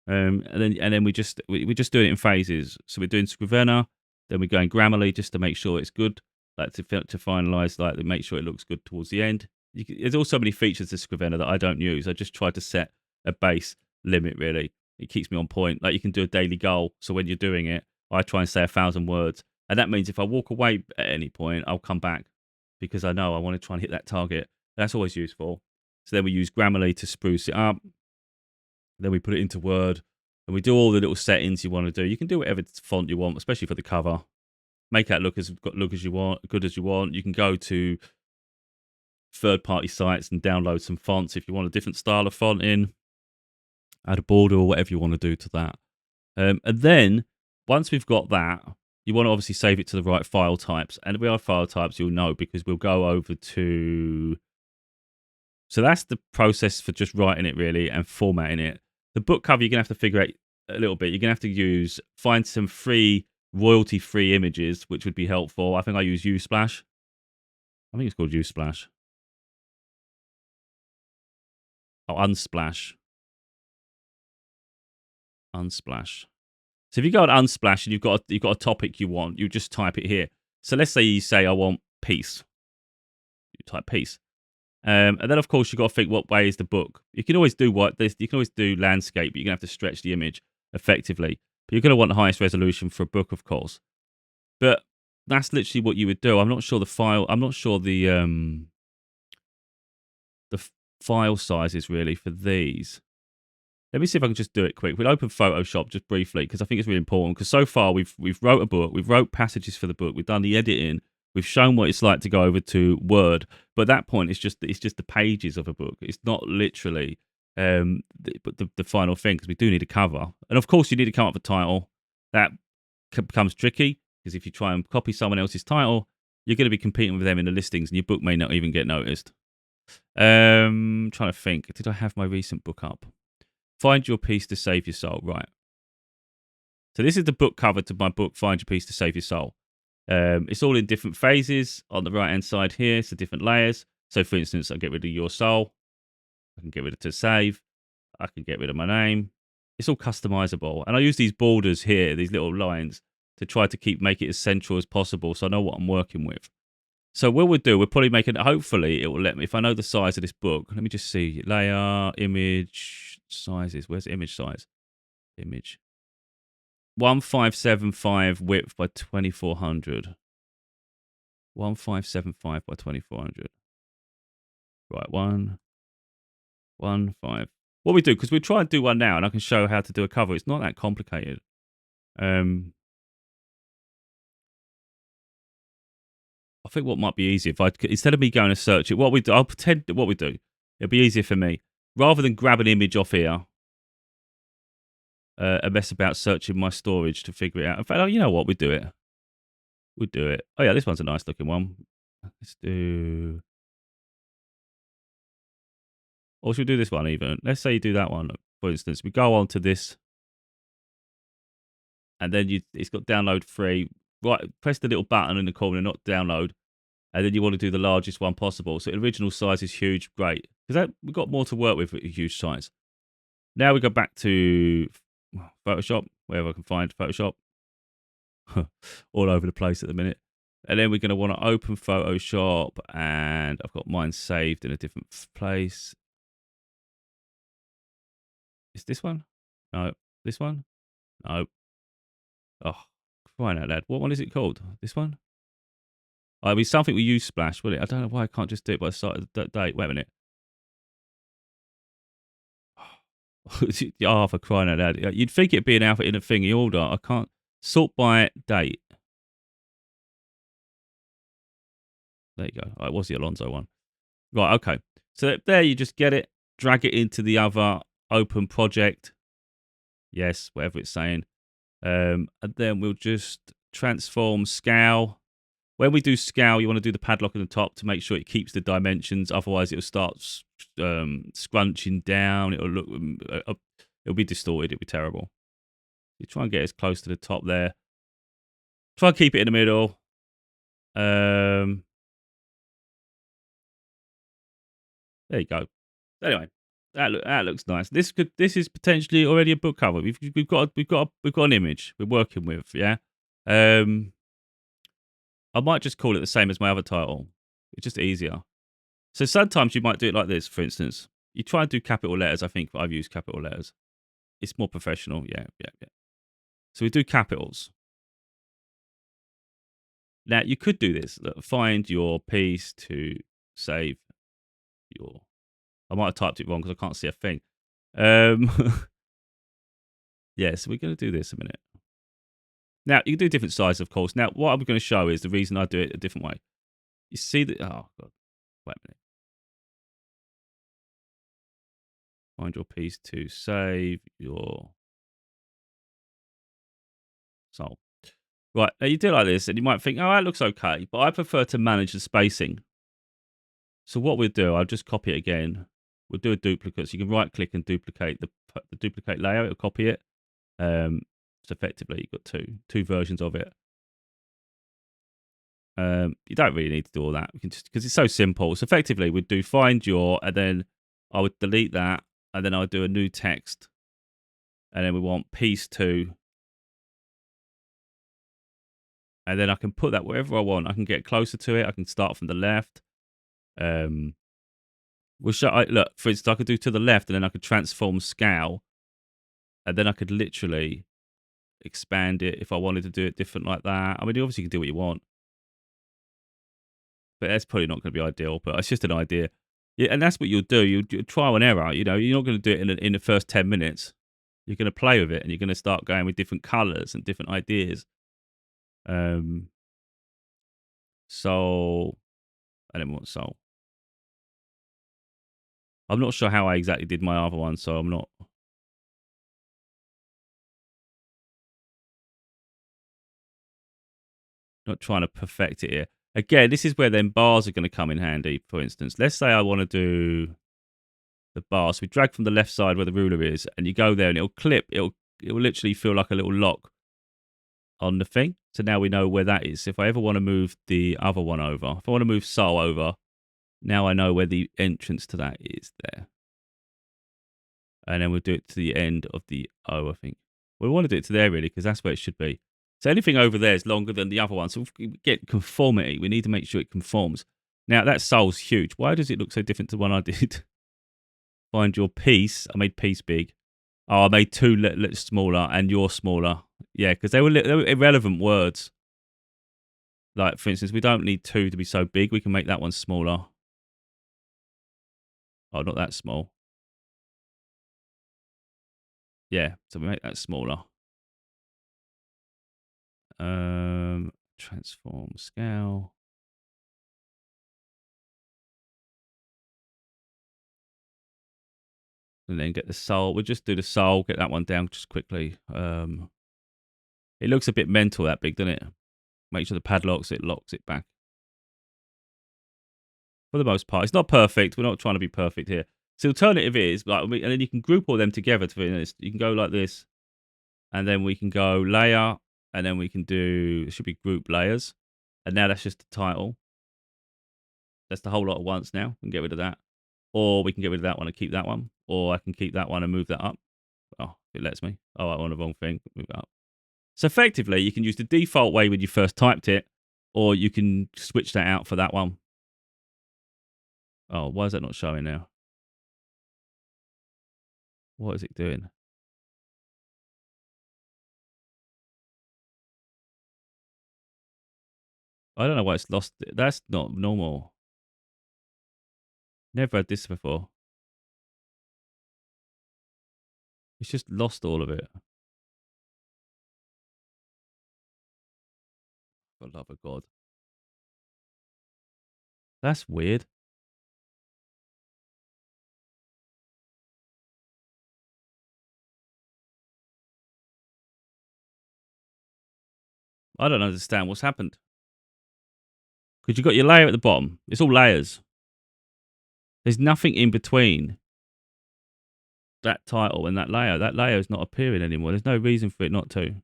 And then we just do it in phases. So we're doing Scrivener, then we're going Grammarly just to make sure it's good, like to finalize, like to make sure it looks good towards the end. There's also many features to Scrivener that I don't use. I just try to set a base limit. Really, it keeps me on point. Like you can do a daily goal, so when you're doing it, I try and say 1,000 words, and that means if I walk away at any point, I'll come back because I know I want to try and hit that target. That's always useful. So then we use Grammarly to spruce it up. Then we put it into Word, and we do all the little settings you want to do. You can do whatever font you want, especially for the cover. Make that look as you want, good as you want. You can go to third-party sites and download some fonts if you want a different style of font in. Add a border or whatever you want to do to that. And then once we've got that, you want to obviously save it to the right file types. And we are file types, you'll know, because we'll go over to. So that's the process for just writing it, really, and formatting it. The book cover, you're going to have to figure out a little bit. You're going to have to find some free, royalty-free images, which would be helpful. I think I use Unsplash. I think it's called Unsplash. Oh, Unsplash. Unsplash. So if you go on Unsplash and you've got a topic you want, you just type it here. So let's say you say, I want peace. You type peace. And then, of course, you've got to think what way is the book. You can always do you can always do landscape, but you're going to have to stretch the image effectively. But you're going to want the highest resolution for a book, of course. But that's literally what you would do. I'm not sure the file sizes really for these. Let me see if I can just do it quick. We'll open Photoshop just briefly because I think it's really important. Because so far we've wrote a book, we've wrote passages for the book, we've done the editing, we've shown what it's like to go over to Word. But at that point, it's just the pages of a book. It's not literally the final thing because we do need a cover, and of course you need to come up with a title. That becomes tricky because if you try and copy someone else's title, you're going to be competing with them in the listings, and your book may not even get noticed. Trying to think. Did I have my recent book up? Find Your Peace to Save Your Soul. Right. So this is the book cover to my book, Find Your Peace to Save Your Soul. It's all in different phases. On the right-hand side here, it's the different layers. So, for instance, I get rid of your soul. I can get rid of to save. I can get rid of my name. It's all customizable. And I use these borders here, these little lines, to try to make it as central as possible so I know what I'm working with. So what we'll do, we'll probably make it, hopefully it will let me, if I know the size of this book, let me just see, layer, image, sizes, where's image size? Image. 1575 width by 2400. 1575 by 2400. Right, 115. What we do, because we'll try and do one now, and I can show how to do a cover. It's not that complicated. I think what might be easier if instead of me going to search it, I'll pretend that what we do. It'll be easier for me rather than grab an image off here and mess about searching my storage to figure it out. In fact, you know what? We do it. We'll do it. Oh yeah, this one's a nice looking one. Let's do. Or should we do this one even? Let's say you do that one. For instance, we go on to this, and then it's got download free. Right, press the little button in the corner, not download, and then you want to do the largest one possible. So original size is huge, great, because we've got more to work with a huge size. Now we go back to Photoshop, wherever I can find Photoshop. All over the place at the minute. And then we're going to want to open Photoshop, and I've got mine saved in a different place. Is this one? No. This one? No. Oh, Crying out loud. What one is it called? This one? Oh, it'll be something we use Splash, will it? I don't know why I can't just do it by the start of the date. Wait a minute. Oh, for crying out loud. You'd think it'd be an alpha in a thingy order. I can't. Sort by date. There you go. Oh, it was the Alonso one. Right, okay. So there you just get it, drag it into the other open project. Yes, whatever it's saying. And then we'll just transform scale. When we do scale, you want to do the padlock on the top to make sure it keeps the dimensions. Otherwise, it'll start scrunching down. It'll be distorted. It'll be terrible. You try and get as close to the top there. Try and keep it in the middle. There you go. Anyway, that looks nice. This is potentially already a book cover. We've got an image we're working with. Yeah. I might just call it the same as my other title. It's just easier. So sometimes you might do it like this. For instance, you try and do capital letters. I think I've used capital letters. It's more professional. Yeah. So we do capitals. Now you could do this. Look, find your piece to save your. I might have typed it wrong because I can't see a thing. Yeah, so we're going to do this a minute. Now, you can do different sizes, of course. Now, what I'm going to show is the reason I do it a different way. You see that... Oh, God. Wait a minute. Find your piece to save your soul. Right, now you do it like this, and you might think, oh, that looks okay, but I prefer to manage the spacing. So what we'll do, I'll just copy it again. We'll do a duplicate. So you can right-click and duplicate the duplicate layer. It'll copy it. So effectively, you've got two versions of it. You don't really need to do all that. We can just because it's so simple. So effectively, we'd do find your, and then I would delete that, and then I would do a new text, and then we want piece 2, and then I can put that wherever I want. I can get closer to it. I can start from the left. Look, for instance, I could do to the left, and then I could transform scale, and then I could literally expand it if I wanted to do it different like that. I mean, you obviously can do what you want. But that's probably not going to be ideal, but it's just an idea. Yeah, and that's what you'll do. You'll trial and error. You know, you're not going to do it in the first 10 minutes. You're going to play with it, and you're going to start going with different colors and different ideas. So, I don't want soul. I'm not sure how I exactly did my other one, so I'm not trying to perfect it here. Again, this is where then bars are going to come in handy. For instance, let's say I want to do the bar. So we drag from the left side where the ruler is, and you go there, and it'll clip. It'll literally feel like a little lock on the thing. So now we know where that is. If I ever want to move the other one over, if I want to move soul over, now I know where the entrance to that is there. And then we'll do it to the end of the O, I think. We want to do it to there, really, because that's where it should be. So anything over there is longer than the other one. So if we get conformity, we need to make sure it conforms. Now, that soul's huge. Why does it look so different to the one I did? Find your piece. I made piece big. Oh, I made 2 smaller and you're smaller. Yeah, because they were irrelevant words. Like, for instance, we don't need 2 to be so big. We can make that one smaller. Oh, not that small. Yeah, so we make that smaller. Transform scale. And then get the soul. We'll just do the soul. Get that one down just quickly. It looks a bit mental, that big, doesn't it? Make sure the pad locks it back. For the most part. It's not perfect. We're not trying to be perfect here. So the alternative is, like, and then you can group all them together. You can go like this. And then we can go layer. And then we can do, it should be group layers. And now that's just the title. That's the whole lot at once now. We can get rid of that. Or we can get rid of that one and keep that one. Or I can keep that one and move that up. Oh, it lets me. Oh, I want the wrong thing. Move it up. So effectively, you can use the default way when you first typed it, or you can switch that out for that one. Oh, why is that not showing now? What is it doing? I don't know why it's lost. That's not normal. Never had this before. It's just lost all of it. For the love of God. That's weird. I don't understand what's happened. Because you've got your layer at the bottom. It's all layers. There's nothing in between that title and that layer. That layer is not appearing anymore. There's no reason for it not to.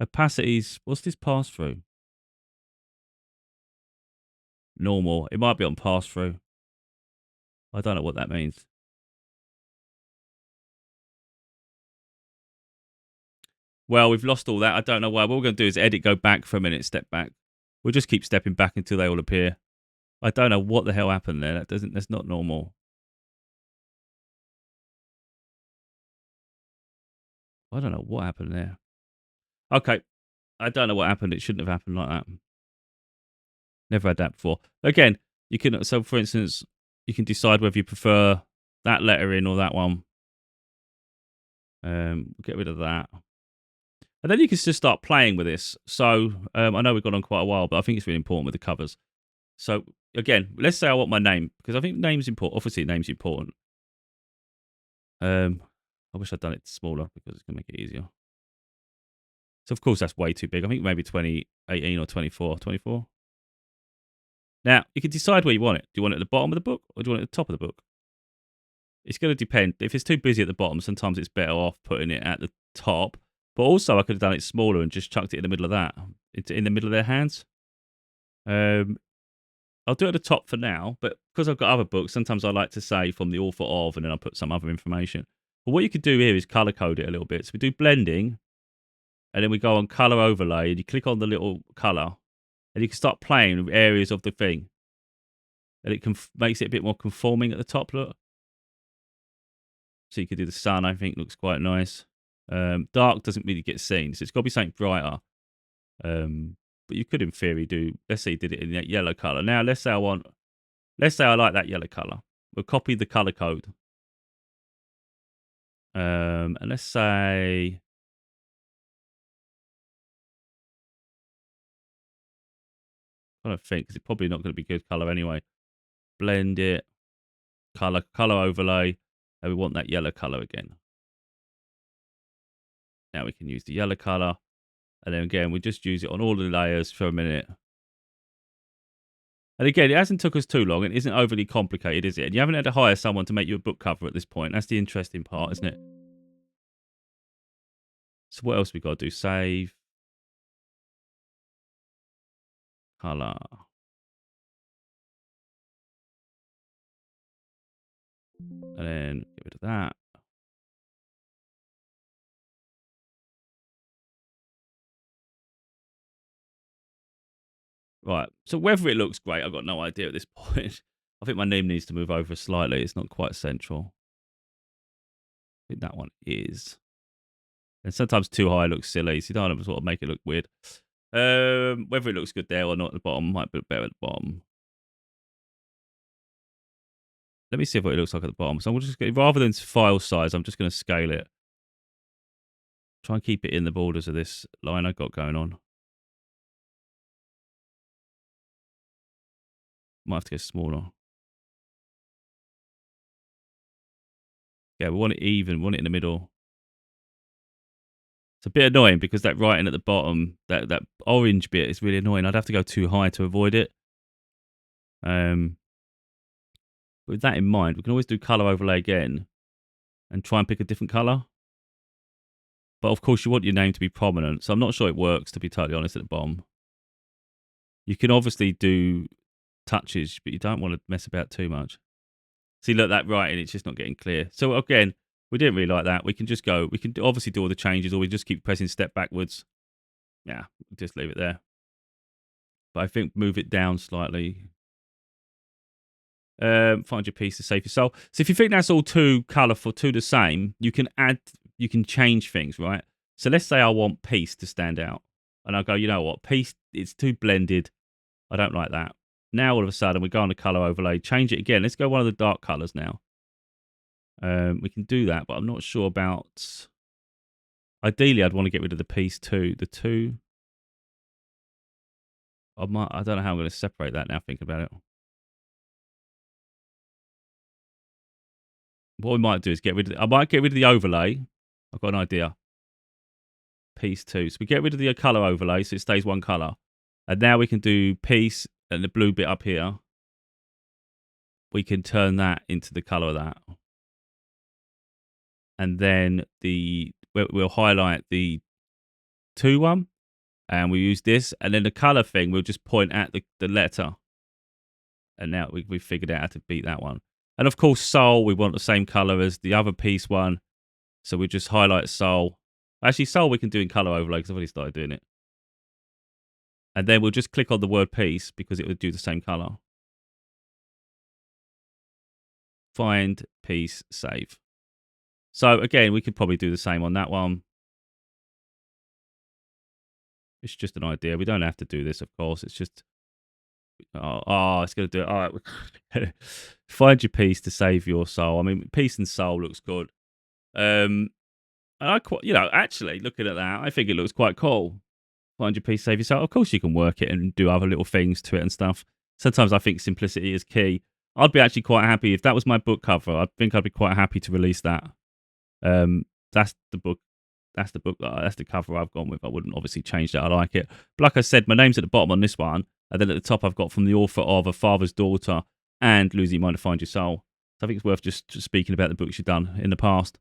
Opacities. What's this pass through? Normal. It might be on pass through. I don't know what that means. Well, we've lost all that. I don't know why. What we're going to do is edit, go back for a minute, step back. We'll just keep stepping back until they all appear. I don't know what the hell happened there. That's not normal. I don't know what happened there. Okay. I don't know what happened. It shouldn't have happened like that. Never had that before. Again, you can, so for instance, you can decide whether you prefer that lettering or that one. Get rid of that. And then you can just start playing with this. So I know we've gone on quite a while, but I think it's really important with the covers. So again, let's say I want my name, because I think name's important. Obviously, name's important. I wish I'd done it smaller because it's going to make it easier. So of course, that's way too big. I think maybe 2018 or 24. 24. Now, you can decide where you want it. Do you want it at the bottom of the book or do you want it at the top of the book? It's going to depend. If it's too busy at the bottom, sometimes it's better off putting it at the top. But also, I could have done it smaller and just chucked it in the middle of that. It's in the middle of their hands. I'll do it at the top for now, but because I've got other books, sometimes I like to say from the author of, and then I'll put some other information. But what you could do here is color code it a little bit. So we do blending, and then we go on color overlay, and you click on the little color, and you can start playing with areas of the thing. And it makes it a bit more conforming at the top, look. So you could do the sun, I think looks quite nice. Dark doesn't really get seen, so it's got to be something brighter. But you could, in theory, do, let's say you did it in that yellow color. Now, let's say I like that yellow color. We'll copy the color code. And let's say, I don't think, because it's probably not going to be good color anyway. Blend it, color overlay, and we want that yellow color again. Now we can use the yellow color, and then again, we just use it on all the layers for a minute. And again, it hasn't took us too long. It isn't overly complicated, is it? And you haven't had to hire someone to make you a book cover at this point. That's the interesting part, isn't it? So what else we got to do? Save. Color. And then get rid of that. Right. So whether it looks great, I've got no idea at this point. I think my name needs to move over slightly. It's not quite central. I think that one is. And sometimes too high looks silly, so you don't want to sort of make it look weird. Whether it looks good there or not at the bottom might be better at the bottom. Let me see what it looks like at the bottom. So I'm just going, rather than file size, I'm just going to scale it. Try and keep it in the borders of this line I've got going on. Might have to go smaller. Yeah, we want it even. We want it in the middle. It's a bit annoying because that writing at the bottom, that orange bit is really annoying. I'd have to go too high to avoid it. With that in mind, we can always do color overlay again and try and pick a different color. But of course, you want your name to be prominent. So I'm not sure it works, to be totally honest, at the bottom. You can obviously do touches, but you don't want to mess about too much. See, look, that writing, it's just not getting clear. So again, we didn't really like that. We can just go, we can obviously do all the changes, or we just keep pressing step backwards. Yeah, just leave it there. But I think move it down slightly. Find your piece to save your soul. So if you think that's all too colourful, too the same, you can change things, right? So let's say I want peace to stand out. And I go, you know what? Peace, it's too blended. I don't like that. Now all of a sudden we go on the color overlay, change it again. Let's go one of the dark colors now. We can do that, but I'm not sure about. Ideally, I'd want to get rid of the piece too. The two. I don't know how I'm going to separate that now. Thinking about it, what we might do is get rid of. I might get rid of the overlay. I've got an idea. Piece two. So we get rid of the color overlay, so it stays one color. And now we can do piece and the blue bit up here. We can turn that into the color of that. And then we'll highlight the 2 one, and we use this, and then the color thing we'll just point at the letter, and now we figured out how to beat that one. And of course, soul, we want the same color as the other piece one, so we just highlight soul. Actually, soul we can do in color overlay because I've already started doing it. And then we'll just click on the word piece because it would do the same color. Find, piece, save. So again, we could probably do the same on that one. It's just an idea. We don't have to do this, of course. It's just, it's going to do it. All right. Find your piece to save your soul. I mean, piece and soul looks good. And I quite, actually looking at that, I think it looks quite cool. Find your piece, save your soul. Of course, you can work it and do other little things to it and stuff. Sometimes I think simplicity is key. I'd be actually quite happy if that was my book cover. I think I'd be quite happy to release that. That's the book. That's the cover I've gone with. I wouldn't obviously change that. I like it. But like I said, my name's at the bottom on this one. And then at the top, I've got from the author of A Father's Daughter and Losing Your Mind to Find Your Soul. So I think it's worth just speaking about the books you've done in the past.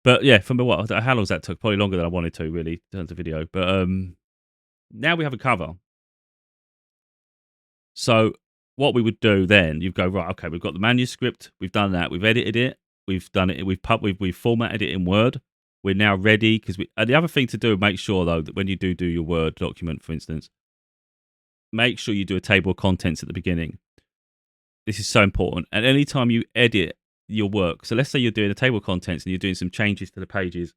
But yeah, how long has that took? Probably longer than I wanted to, really, in terms of video. But now we have a cover. So what we would do then, you'd go, right, okay, we've got the manuscript. We've done that. We've edited it. We've done it. We've formatted it in Word. We're now ready because and the other thing to do, make sure though that when you do your Word document, for instance, make sure you do a table of contents at the beginning. This is so important. And anytime you edit your work, so let's say you're doing a table of contents and you're doing some changes to the pages,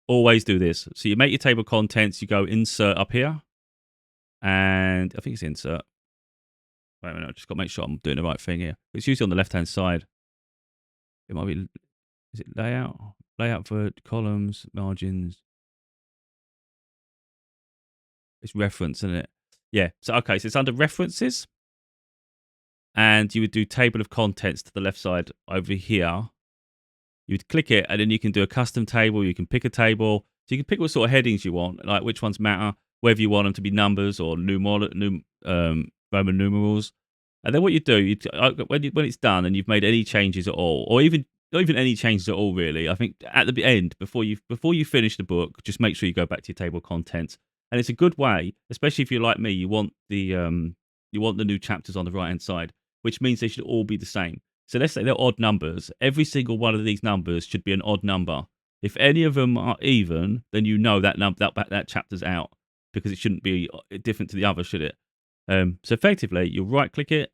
always do this. So you make your table of contents, you go insert up here, and I think it's insert. Wait a minute, I've just got to make sure I'm doing the right thing here. It's usually on the left-hand side. It might be, is it layout? Layout for columns, margins. It's reference, isn't it? Yeah. So, okay. So it's under references. And you would do table of contents to the left side over here. You'd click it, and then you can do a custom table. You can pick a table. So you can pick what sort of headings you want, like which ones matter, whether you want them to be numbers or Roman numerals. And then what you do, when it's done and you've made any changes at all, or even not even any changes at all, really, I think at the end, before you finish the book, just make sure you go back to your table of contents. And it's a good way, especially if you're like me, you want the new chapters on the right hand side, which means they should all be the same. So let's say they're odd numbers. Every single one of these numbers should be an odd number. If any of them are even, then you know that chapter's out because it shouldn't be different to the other, should it? So effectively, you right click it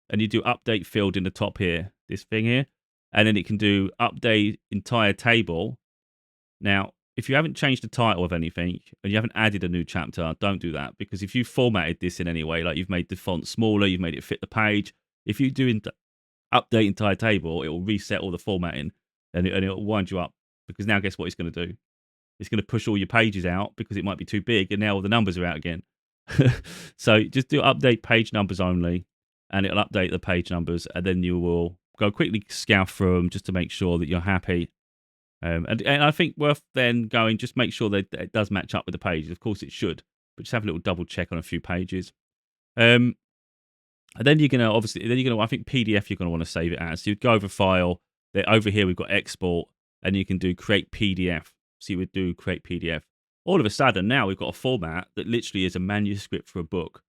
and you do update field in the top here, this thing here, and then it can do update entire table. Now, if you haven't changed the title of anything and you haven't added a new chapter, don't do that, because if you formatted this in any way, like you've made the font smaller, you've made it fit the page, if you do update entire table, it will reset all the formatting and it'll wind you up, because now guess what it's going to do? It's going to push all your pages out because it might be too big, and now all the numbers are out again. So just do update page numbers only, and it'll update the page numbers, and then you will go quickly scour through them just to make sure that you're happy. And I think worth then going, just make sure that it does match up with the pages. Of course it should, but just have a little double check on a few pages. And then you're going to I think PDF you're going to want to save it as. So you'd go over File, then over here we've got Export, and you can do Create PDF. So you would do Create PDF. All of a sudden now we've got a format that literally is a manuscript for a book.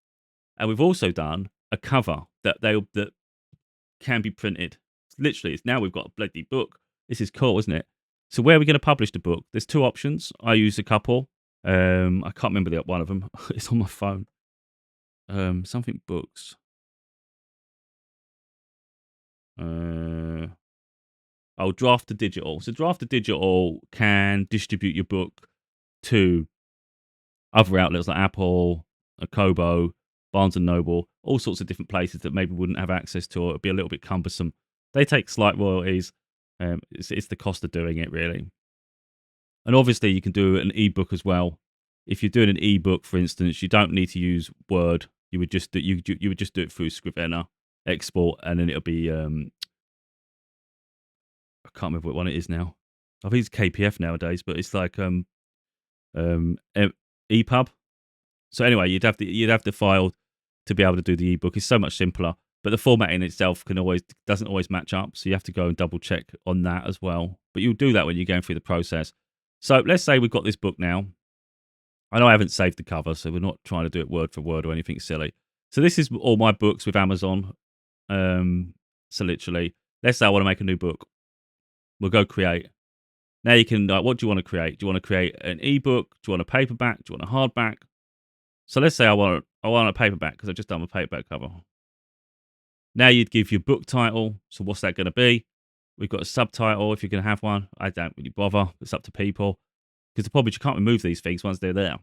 And we've also done a cover that can be printed. Literally, now we've got a bloody book. This is cool, isn't it? So where are we going to publish the book? There's two options. I use a couple. I can't remember the one of them. It's on my phone. Something books. Oh, Draft to Digital. So Draft to Digital can distribute your book to other outlets like Apple, Kobo, Barnes and Noble, all sorts of different places that maybe wouldn't have access to, or it'd be a little bit cumbersome. They take slight royalties. It's the cost of doing it, really. And obviously, you can do an ebook as well. If you're doing an ebook, for instance, you don't need to use Word. You would just do it through Scrivener, export, and then it'll be I can't remember what one it is now. I think it's KPF nowadays, but it's like um, EPUB. So anyway, you'd have the file to be able to do the ebook. It's so much simpler, but the formatting itself doesn't always match up. So you have to go and double check on that as well. But you'll do that when you're going through the process. So let's say we've got this book now. I know I haven't saved the cover, so we're not trying to do it word for word or anything silly. So this is all my books with Amazon. So literally, let's say I want to make a new book. We'll go create. Now you can, what do you want to create? Do you want to create an ebook? Do you want a paperback? Do you want a hardback? So let's say I want a paperback because I've just done a paperback cover. Now you'd give your book title. So what's that going to be? We've got a subtitle if you're going to have one. I don't really bother. It's up to people. Because the problem is you can't remove these things once they're there.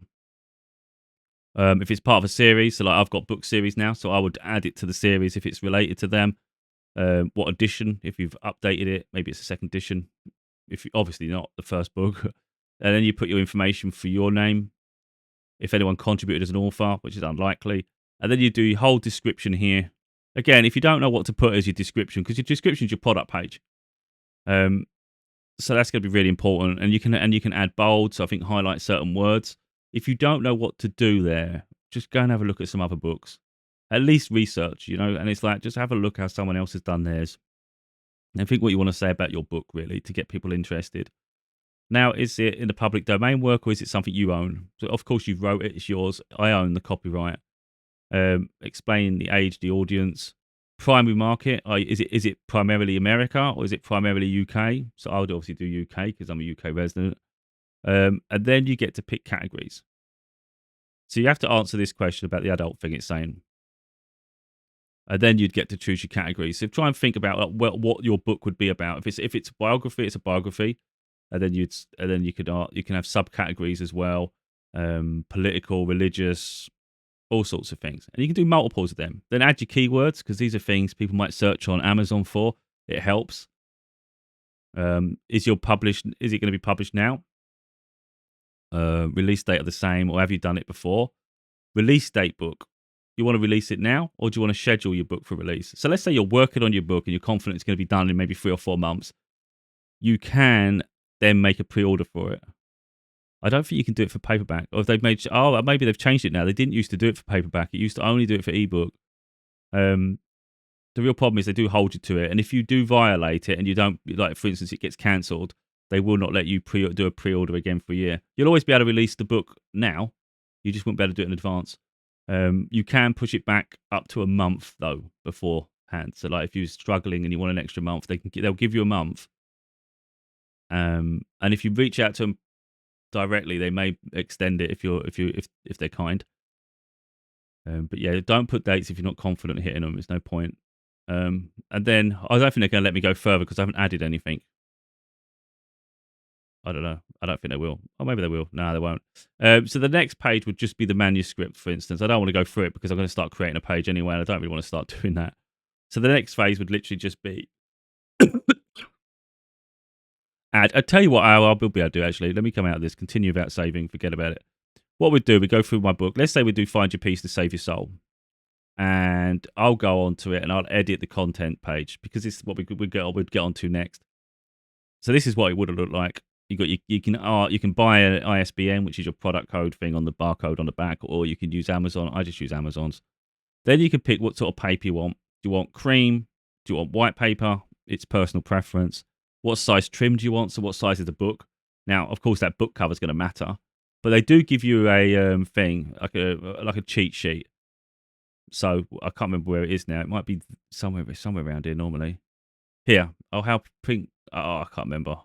If it's part of a series, so like I've got book series now, so I would add it to the series if it's related to them. What edition, if you've updated it, maybe it's a second edition. If you, obviously not the first book. And then you put your information for your name, if anyone contributed as an author, which is unlikely. And then you do your whole description here. Again, if you don't know what to put as your description, because your description is your product page. So that's going to be really important. And you can add bold, so I think highlight certain words. If you don't know what to do there, just go and have a look at some other books. At least research, and it's like, just have a look how someone else has done theirs. And think what you want to say about your book, really, to get people interested. Now, is it in the public domain work, or is it something you own? So, of course, you wrote it, it's yours. I own the copyright. Explain the age, the audience. Primary market, is it primarily America, or is it primarily UK? So I would obviously do UK, because I'm a UK resident. And then you get to pick categories. So you have to answer this question about the adult thing it's saying. And then you'd get to choose your categories. So try and think about what your book would be about. If it's a biography, it's a biography. And then you can have subcategories as well, political, religious, all sorts of things. And you can do multiples of them. Then add your keywords, because these are things people might search on Amazon for. It helps. Is it going to be published now? Release date are the same, or have you done it before? Release date book. You want to release it now, or do you want to schedule your book for release? So let's say you're working on your book and you're confident it's going to be done in maybe 3 or 4 months. You can then make a pre-order for it. I don't think you can do it for paperback. Or if they've maybe they've changed it now. They didn't used to do it for paperback. It used to only do it for ebook. The real problem is they do hold you to it. And if you do violate it and you don't, like for instance, it gets cancelled, they will not let you do a pre-order again for a year. You'll always be able to release the book now. You just won't be able to do it in advance. You can push it back up to a month, though, beforehand. So like if you're struggling and you want an extra month, they'll give you a month. And if you reach out to them directly, they may extend it if they're kind. But yeah, don't put dates if you're not confident in hitting them. There's no point. And then I don't think they're going to let me go further because I haven't added anything. I don't know. I don't think they will. Or maybe they will. No, they won't. So the next page would just be the manuscript, for instance. I don't want to go through it because I'm going to start creating a page anyway, and I don't really want to start doing that. So the next phase would literally just be add. I'll tell you what I will be able to do, actually. Let me come out of this. Continue without saving. Forget about it. What we'd do, we go through my book. Let's say we do Find Your Peace to Save Your Soul. And I'll go onto it and I'll edit the content page because this is what we'd get onto next. So this is what it would have looked like. You can buy an ISBN, which is your product code thing on the barcode on the back, or you can use Amazon. I just use Amazon's. Then you can pick what sort of paper you want. Do you want cream? Do you want white paper? It's personal preference. What size trim do you want? So what size is the book? Now, of course, that book cover is going to matter, but they do give you a thing like a cheat sheet. So I can't remember where it is now. It might be somewhere around here normally. Here, I'll help print. Oh, I can't remember.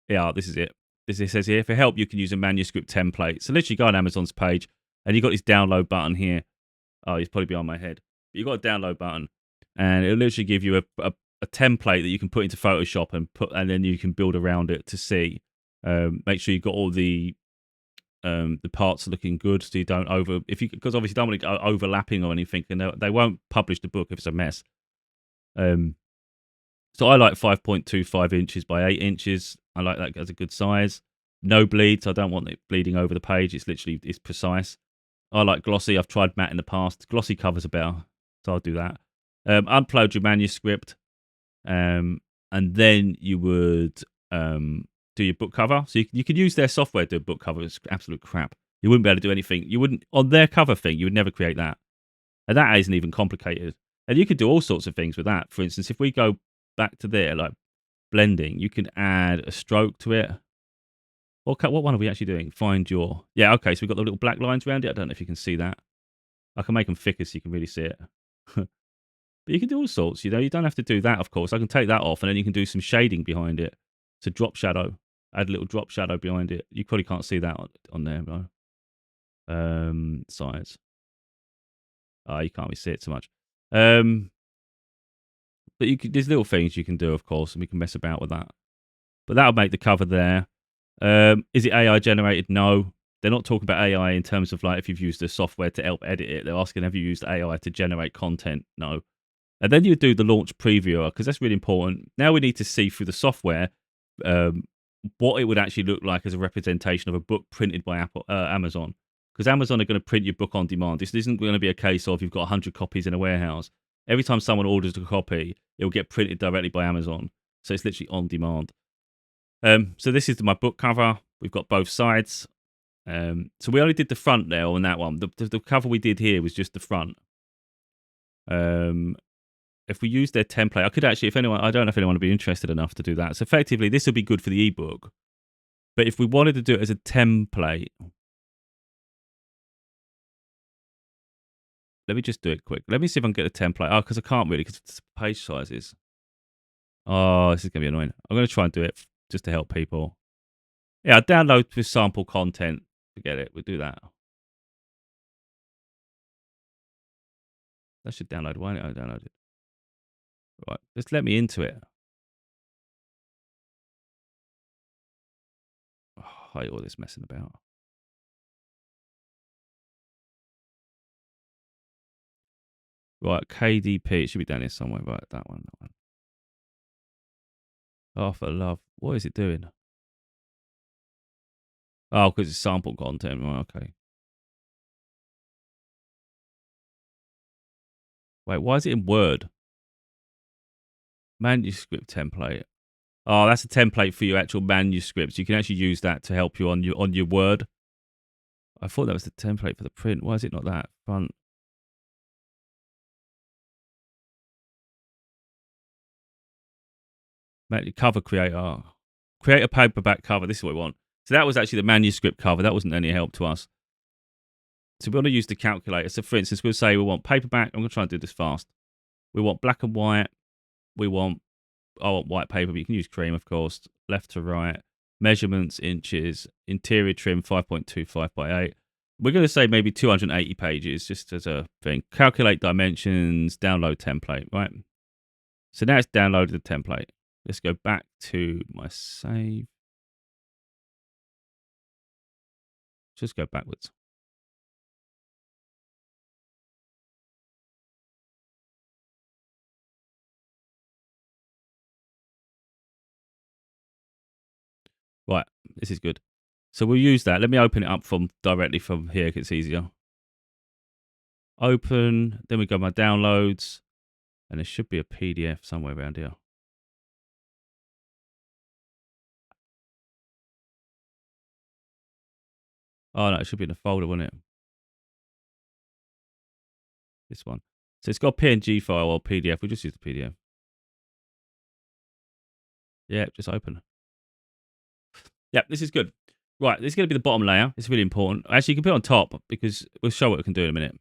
Yeah, this is it. It says here, for help, you can use a manuscript template. So literally go on Amazon's page, and you've got this download button here. Oh, it's probably behind my head. But you've got a download button. and it'll literally give you a template that you can put into Photoshop and then you can build around it to see. Make sure you've got all the parts looking good, so you don't because obviously you don't want it overlapping or anything, and they won't publish the book if it's a mess. So I like 5.25 inches by 8 inches. I like that as a good size. No bleeds. I don't want it bleeding over the page. It's precise. I like glossy. I've tried matte in the past. Glossy covers are better, so I'll do that. Upload your manuscript, and then you would do your book cover. So you could use their software to do a book cover. It's absolute crap. You wouldn't be able to do anything. You wouldn't on their cover thing. You would never create that, and that isn't even complicated. And you could do all sorts of things with that. For instance, if we go back to there, like blending, you can add a stroke to it. What one are we actually doing? Find your... Yeah, okay, so we've got the little black lines around it. I don't know if you can see that. I can make them thicker so you can really see it. But you can do all sorts, you know. You don't have to do that, of course. I can take that off, and then you can do some shading behind it. So drop shadow. Add a little drop shadow behind it. You probably can't see that on there, no? Size. Oh, you can't really see it so much. But there's little things you can do, of course, and we can mess about with that. But that'll make the cover there. Is it AI generated? No. They're not talking about AI in terms of like if you've used the software to help edit it. They're asking, have you used AI to generate content? No. And then you do the launch previewer, because that's really important. Now we need to see through the software what it would actually look like as a representation of a book printed by Amazon. Because Amazon are going to print your book on demand. This isn't going to be a case of you've got 100 copies in a warehouse. Every time someone orders a copy, it will get printed directly by Amazon. So it's literally on demand. So this is my book cover. We've got both sides. So we only did the front there on that one. The cover we did here was just the front. If we use their template, I could actually, I don't know if anyone would be interested enough to do that. So effectively, this would be good for the ebook. But if we wanted to do it as a template, let me just do it quick. Let me see if I can get a template. Oh, because I can't really, because it's page sizes. Oh, this is going to be annoying. I'm going to try and do it just to help people. Yeah, download with sample content. Forget it. We'll do that. That should download. Why don't I download it? Right, just let me into it. Oh, I hate all this messing about. Right, KDP. It should be down here somewhere. Right, that one. Oh, for love. What is it doing? Oh, because it's sample content. Right, okay. Wait, why is it in Word? Manuscript template. Oh, that's a template for your actual manuscripts. You can actually use that to help you on your Word. I thought that was the template for the print. Why is it not that? Front. Cover creator. Create a paperback cover. This is what we want. So that was actually the manuscript cover. That wasn't any help to us. So we want to use the calculator. So for instance, we'll say we want paperback. I'm going to try and do this fast. We want black and white. I want white paper, but you can use cream, of course. Left to right. Measurements, inches. Interior trim, 5.25 by 8. We're going to say maybe 280 pages, just as a thing. Calculate dimensions, download template, right? So now it's downloaded the template. Let's go back to my save. Just go backwards. Right, this is good. So we'll use that. Let me open it up directly from here, because it's easier. Open, then we go my downloads, and there should be a PDF somewhere around here. Oh no, it should be in a folder, wouldn't it? This one. So it's got a PNG file or PDF. We'll just use the PDF. Yeah, just open. Yeah, this is good. Right, this is going to be the bottom layer. It's really important. Actually, you can put it on top, because we'll show what we can do in a minute.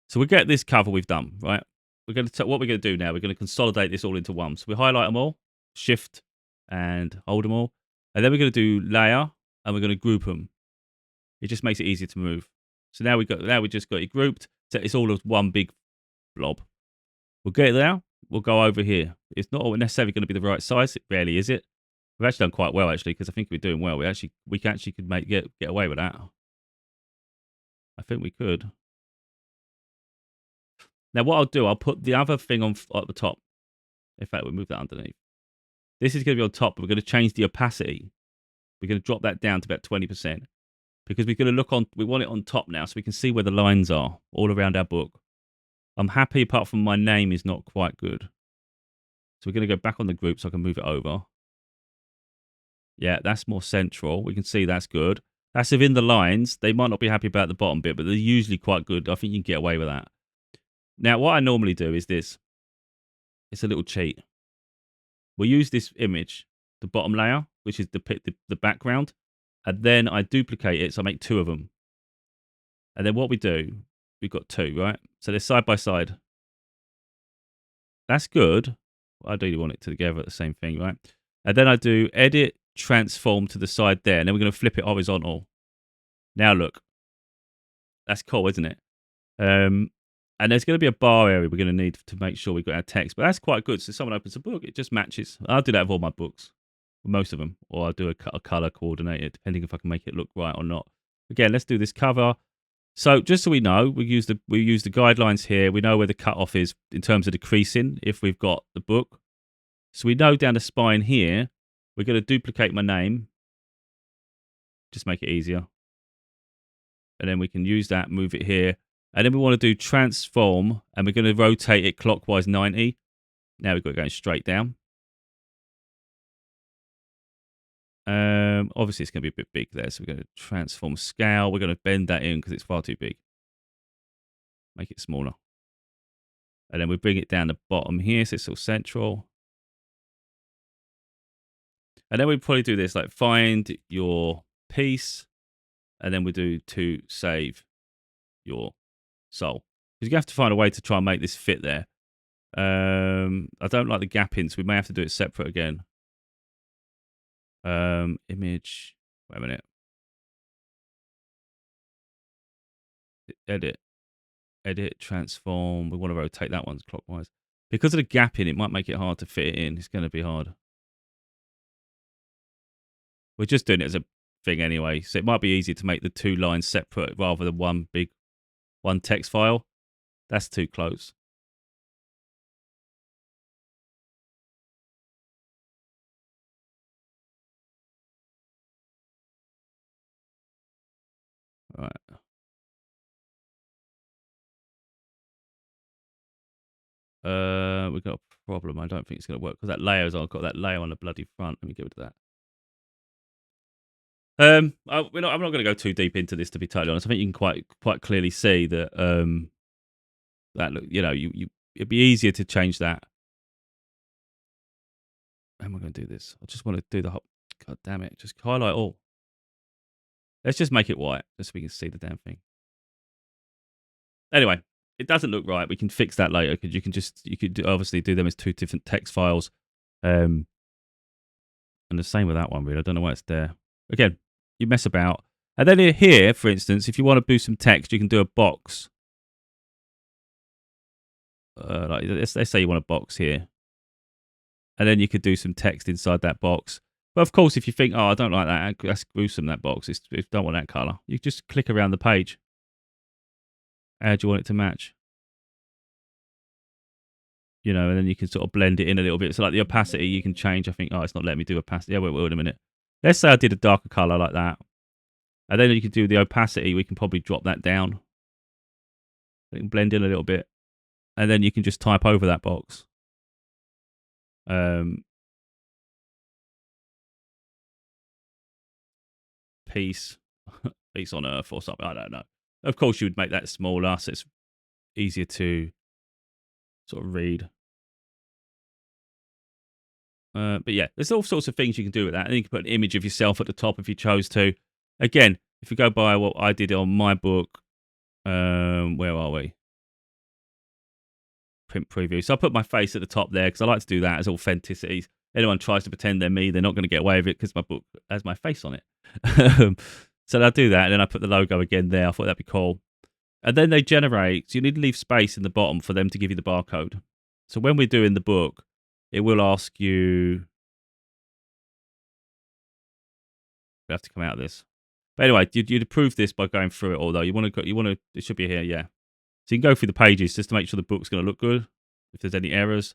So we get this cover we've done, right? What we're going to do now, we're going to consolidate this all into one. So we highlight them all, shift, and hold them all. And then we're going to do layer, and we're going to group them. It just makes it easier to move. So now we just got it grouped. So it's all of one big blob. We'll get it there. We'll go over here. It's not necessarily going to be the right size. It barely is it. We've actually done quite well actually because I think we're doing well. We actually could get away with that. I think we could. Now what I'll do, I'll put the other thing on at the top. In fact, we'll move that underneath. This is going to be on top, but we're going to change the opacity. We're going to drop that down to about 20% because we're going to look on. We want it on top now, so we can see where the lines are all around our book. I'm happy, apart from my name is not quite good. So we're going to go back on the group so I can move it over. Yeah, that's more central. We can see that's good. That's within the lines. They might not be happy about the bottom bit, but they're usually quite good. I think you can get away with that. Now, what I normally do is this. It's a little cheat. We'll use this image, the bottom layer, which is the background, and then I duplicate it, so I make 2 of them. And then what we do, we've got 2, right? So they're side by side. That's good. I do want it together at the same thing, right? And then I do edit, transform to the side there, and then we're going to flip it horizontal. Now look, that's cool, isn't it? And there's going to be a bar area we're going to need to make sure we've got our text, but that's quite good. So if someone opens a book, it just matches. I'll do that with all my books, most of them, or I'll do a color coordinated, depending if I can make it look right or not. Again, let's do this cover. So just so we know, we use the guidelines here. We know where the cutoff is in terms of decreasing if we've got the book. So we know down the spine here, we're going to duplicate my name. Just make it easier. And then we can use that, move it here. And then we want to do transform, and we're going to rotate it clockwise 90. Now we've got it going straight down. Obviously, it's going to be a bit big there, so we're going to transform scale. We're going to bend that in because it's far too big. Make it smaller. And then we bring it down the bottom here, so it's all central. And then we probably do this, like find your piece, and then we do to save your soul. Because you have to find a way to try and make this fit there. I don't like the gap in, so we may have to do it separate again. Image. Wait a minute. Edit, transform. We want to rotate that one clockwise. Because of the gap in, it might make it hard to fit it in. It's going to be hard. We're just doing it as a thing anyway, so it might be easier to make the 2 lines separate rather than one text file. That's too close. All right. We've got a problem. I don't think it's going to work because that layer's on. I've got that layer on the bloody front. Let me get rid of that. I'm not going to go too deep into this, to be totally honest. I think you can quite clearly see that that look, it'd be easier to change that. How am I going to do this? I just want to do the whole. God damn it! Just highlight all. Let's just make it white, just so we can see the damn thing. Anyway, it doesn't look right. We can fix that later because you could obviously do them as 2 different text files, and the same with that one. Really, I don't know why it's there. Again, you mess about, and then here, for instance, if you want to boost some text, you can do a box. Like let's say you want a box here, and then you could do some text inside that box. But of course, if you think, oh, I don't like that, that's gruesome, that box, I don't want that color, you just click around the page. How do you want it to match? And then you can sort of blend it in a little bit. So like the opacity, you can change. I think, oh, it's not letting me do opacity. Yeah, we will in a minute. Let's say I did a darker color like that. And then you can do the opacity. We can probably drop that down. We can blend in a little bit. And then you can just type over that box. Peace on Earth or something. I don't know. Of course, you would make that smaller, so it's easier to sort of read. But yeah, there's all sorts of things you can do with that. And you can put an image of yourself at the top if you chose to. Again, if you go by what I did on my book, where are we? Print preview. So I put my face at the top there because I like to do that as authenticity. Anyone tries to pretend they're me, they're not going to get away with it because my book has my face on it. So I do that, and then I put the logo again there. I thought that'd be cool. And then they generate, so you need to leave space in the bottom for them to give you the barcode. So when we're doing the book, it will ask you. We have to come out of this. But anyway, you'd approve this by going through it. Although you want to, it should be here, yeah. So you can go through the pages just to make sure the book's going to look good. If there's any errors,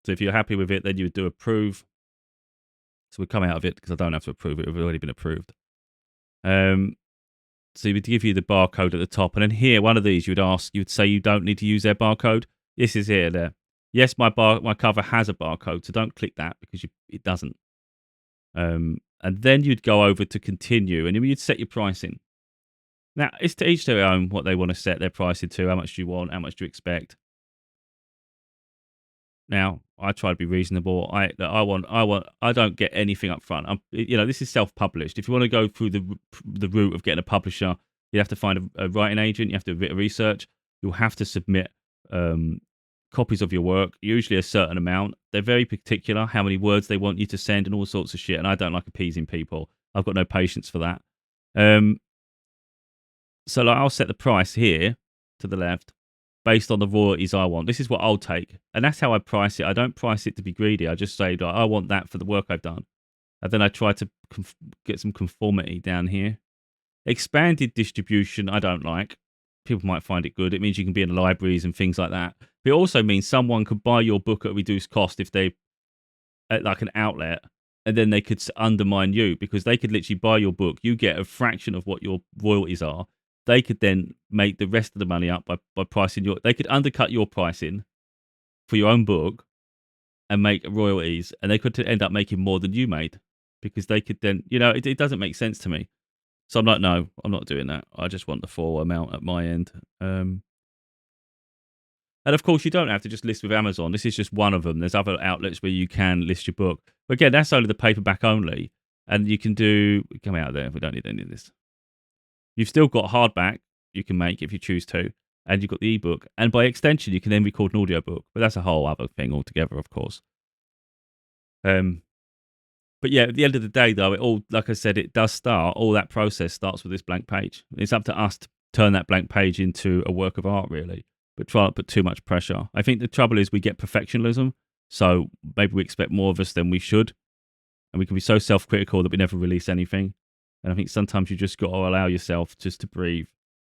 so if you're happy with it, then you would do approve. So we come out of it because I don't have to approve it. It's already been approved. So it would give you the barcode at the top, and then here, one of these, you would say you don't need to use their barcode. This is here, there. Yes, my cover has a barcode, so don't click that because it doesn't. And then you'd go over to continue, and you'd set your pricing. Now, it's to each their own what they want to set their pricing to, how much do you want, how much do you expect. Now, I try to be reasonable. I don't get anything up front. This is self-published. If you want to go through the route of getting a publisher, you have to find a writing agent. You have to do a bit of research. You'll have to submit copies of your work, usually a certain amount. They're very particular how many words they want you to send and all sorts of shit. And I don't like appeasing people. I've got no patience for that. So I'll set the price here to the left based on the royalties I want. This is what I'll take. And that's how I price it. I don't price it to be greedy. I just say, I want that for the work I've done. And then I try to get some conformity down here. Expanded distribution, I don't like. People might find it good. It means you can be in libraries and things like that. But it also means someone could buy your book at a reduced cost if they, at like an outlet, and then they could undermine you because they could literally buy your book. You get a fraction of what your royalties are. They could then make the rest of the money up by pricing they could undercut your pricing for your own book and make royalties, and they could end up making more than you made because they could then, it doesn't make sense to me. So I'm like, no, I'm not doing that. I just want the full amount at my end. And of course, you don't have to just list with Amazon. This is just one of them. There's other outlets where you can list your book. But again, that's only the paperback only. And you can come out of there if we don't need any of this. You've still got hardback you can make if you choose to, and you've got the ebook. And by extension, you can then record an audiobook, but that's a whole other thing altogether, of course. But yeah, at the end of the day, though, it all, like I said, it does start, all that process starts with this blank page. It's up to us to turn that blank page into a work of art, really, but try not to put too much pressure. I think the trouble is we get perfectionism, so maybe we expect more of us than we should, and we can be so self-critical that we never release anything. And I think sometimes you just got to allow yourself just to breathe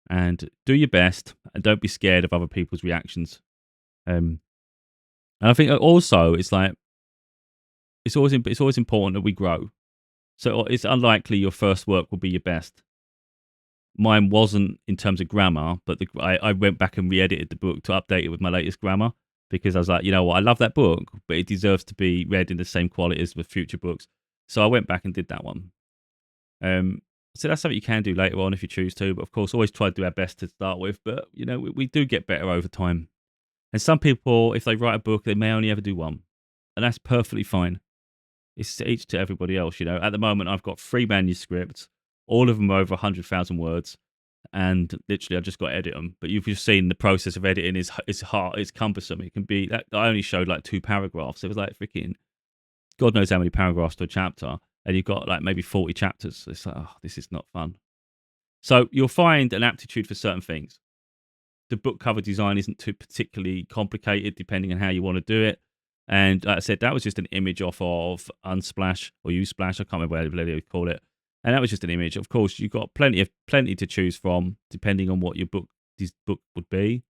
and do your best and don't be scared of other people's reactions. And I think also it's like, it's always important that we grow. So it's unlikely your first work will be your best. Mine wasn't in terms of grammar, but I went back and re-edited the book to update it with my latest grammar because I was like, you know what, I love that book, but it deserves to be read in the same quality as with future books. So I went back and did that one. So that's something you can do later on if you choose to, but of course, always try to do our best to start with. But we do get better over time. And some people, if they write a book, they may only ever do one, and that's perfectly fine. It's each to everybody else. At the moment, I've got 3 manuscripts, all of them are over 100,000 words, and literally I just got to edit them. But you've just seen the process of editing is hard, it's cumbersome. It can be that I only showed like 2 paragraphs. It was like freaking God knows how many paragraphs to a chapter. And you've got like maybe 40 chapters. It's like, oh, this is not fun. So you'll find an aptitude for certain things. The book cover design isn't too particularly complicated depending on how you want to do it. And like I said, that was just an image off of Unsplash or Usplash. I can't remember what they call it. And that was just an image. Of course, you've got plenty to choose from depending on what your this book would be.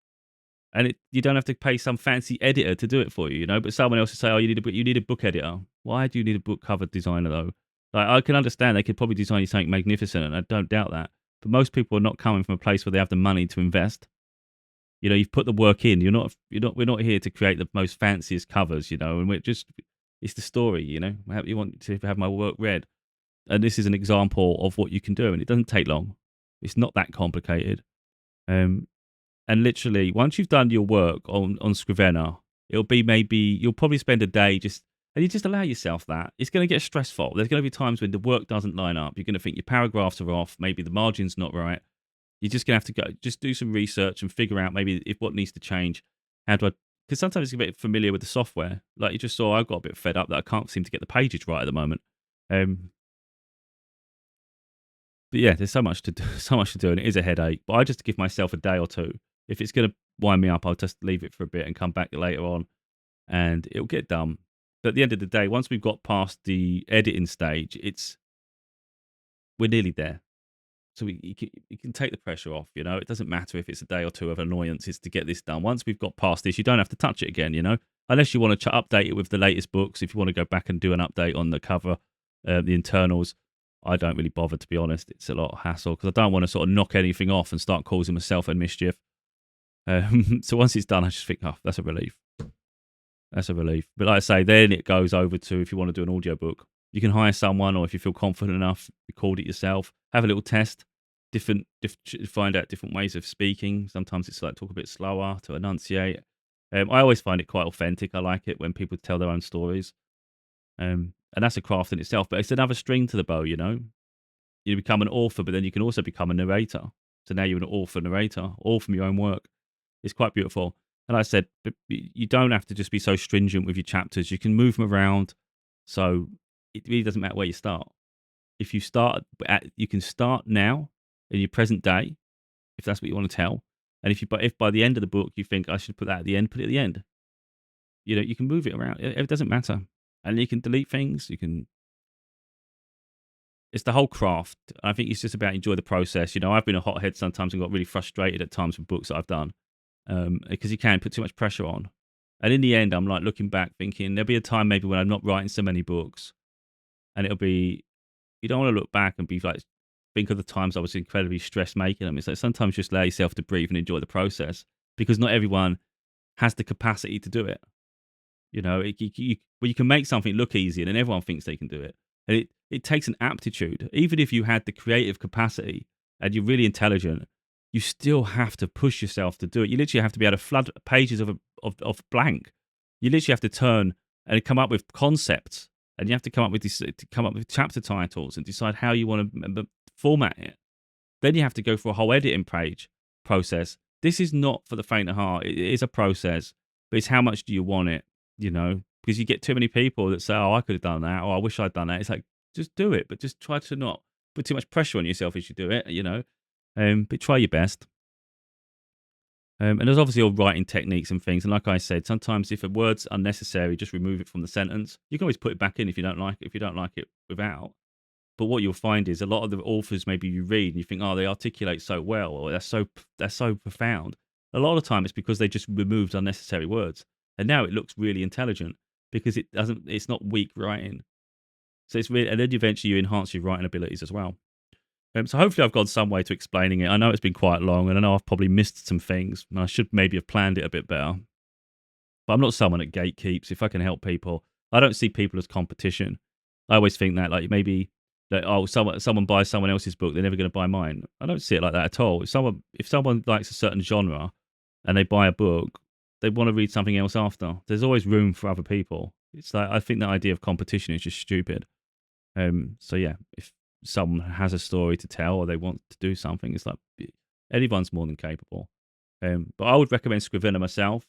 And you don't have to pay some fancy editor to do it for you, But someone else would say, oh, you need a book editor. Why do you need a book cover designer, though? Like, I can understand they could probably design you something magnificent, and I don't doubt that. But most people are not coming from a place where they have the money to invest. You've put the work in. We're not here to create the most fanciest covers, and it's the story, You want to have my work read. And this is an example of what you can do, and it doesn't take long. It's not that complicated. And literally, once you've done your work on Scrivener, it'll be you'll probably spend a day and you just allow yourself that. It's going to get stressful. There's going to be times when the work doesn't line up. You're going to think your paragraphs are off. Maybe the margin's not right. You're just going to have to just do some research and figure out maybe if what needs to change. Because sometimes it's a bit familiar with the software. Like you just saw, I got a bit fed up that I can't seem to get the pages right at the moment. But yeah, there's so much to do, and it is a headache. But I just give myself a day or two. If it's going to wind me up, I'll just leave it for a bit and come back later on, and it'll get done. But at the end of the day, once we've got past the editing stage, we're nearly there. So you can take the pressure off. It doesn't matter if it's a day or two of annoyances to get this done. Once we've got past this, you don't have to touch it again. Unless you want to update it with the latest books. If you want to go back and do an update on the cover, the internals, I don't really bother, to be honest. It's a lot of hassle because I don't want to sort of knock anything off and start causing myself a mischief. So once it's done, I just think, oh, that's a relief. That's a relief. But like I say, then it goes over to if you want to do an audiobook. You can hire someone, or if you feel confident enough, record it yourself. Have a little test. Find out different ways of speaking. Sometimes it's like talk a bit slower to enunciate. I always find it quite authentic. I like it when people tell their own stories. And that's a craft in itself. But it's another string to the bow, You become an author, but then you can also become a narrator. So now you're an author narrator, all from your own work. It's quite beautiful. And like I said, you don't have to just be so stringent with your chapters. You can move them around. So it really doesn't matter where you start. If you you can start now in your present day, if that's what you want to tell. And if by the end of the book you think I should put that at the end, put it at the end. You can move it around. It doesn't matter. And you can delete things. It's the whole craft. I think it's just about enjoy the process. I've been a hothead sometimes and got really frustrated at times with books that I've done because you can put too much pressure on. And in the end, I'm like looking back thinking there'll be a time maybe when I'm not writing so many books. And it'll be, you don't want to look back and be like, think of the times I was incredibly stressed making them. It's like sometimes just allow yourself to breathe and enjoy the process because not everyone has the capacity to do it. You can make something look easy and then everyone thinks they can do it. And it takes an aptitude. Even if you had the creative capacity and you're really intelligent, you still have to push yourself to do it. You literally have to be able to flood pages of blank. You literally have to turn and come up with concepts, and you have to come up with chapter titles and decide how you want to format it. Then you have to go for a whole editing process. This is not for the faint of heart. It is a process, but it's how much do you want it? Because you get too many people that say, "Oh, I could have done that," or "I wish I'd done that." It's like just do it, but just try to not put too much pressure on yourself as you do it. But try your best. And there's obviously all writing techniques and things. And like I said, sometimes if a word's unnecessary, just remove it from the sentence. You can always put it back in if you don't like it without. But what you'll find is a lot of the authors maybe you read and you think, oh, they articulate so well, or they're so profound. A lot of the time it's because they just removed unnecessary words. And now it looks really intelligent because it's not weak writing. So it's really, and then eventually you enhance your writing abilities as well. So hopefully I've gone some way to explaining it. I know it's been quite long, and I know I've probably missed some things, and I should maybe have planned it a bit better. But I'm not someone that gatekeeps. If I can help people, I don't see people as competition. I always think that, like, maybe that, oh, someone buys someone else's book, they're never going to buy mine. I don't see it like that at all. If someone likes a certain genre and they buy a book, they want to read something else after. There's always room for other people. It's like, I think the idea of competition is just stupid. So yeah, if someone has a story to tell or they want to do something, it's like anyone's more than capable. But I would recommend Scrivener myself.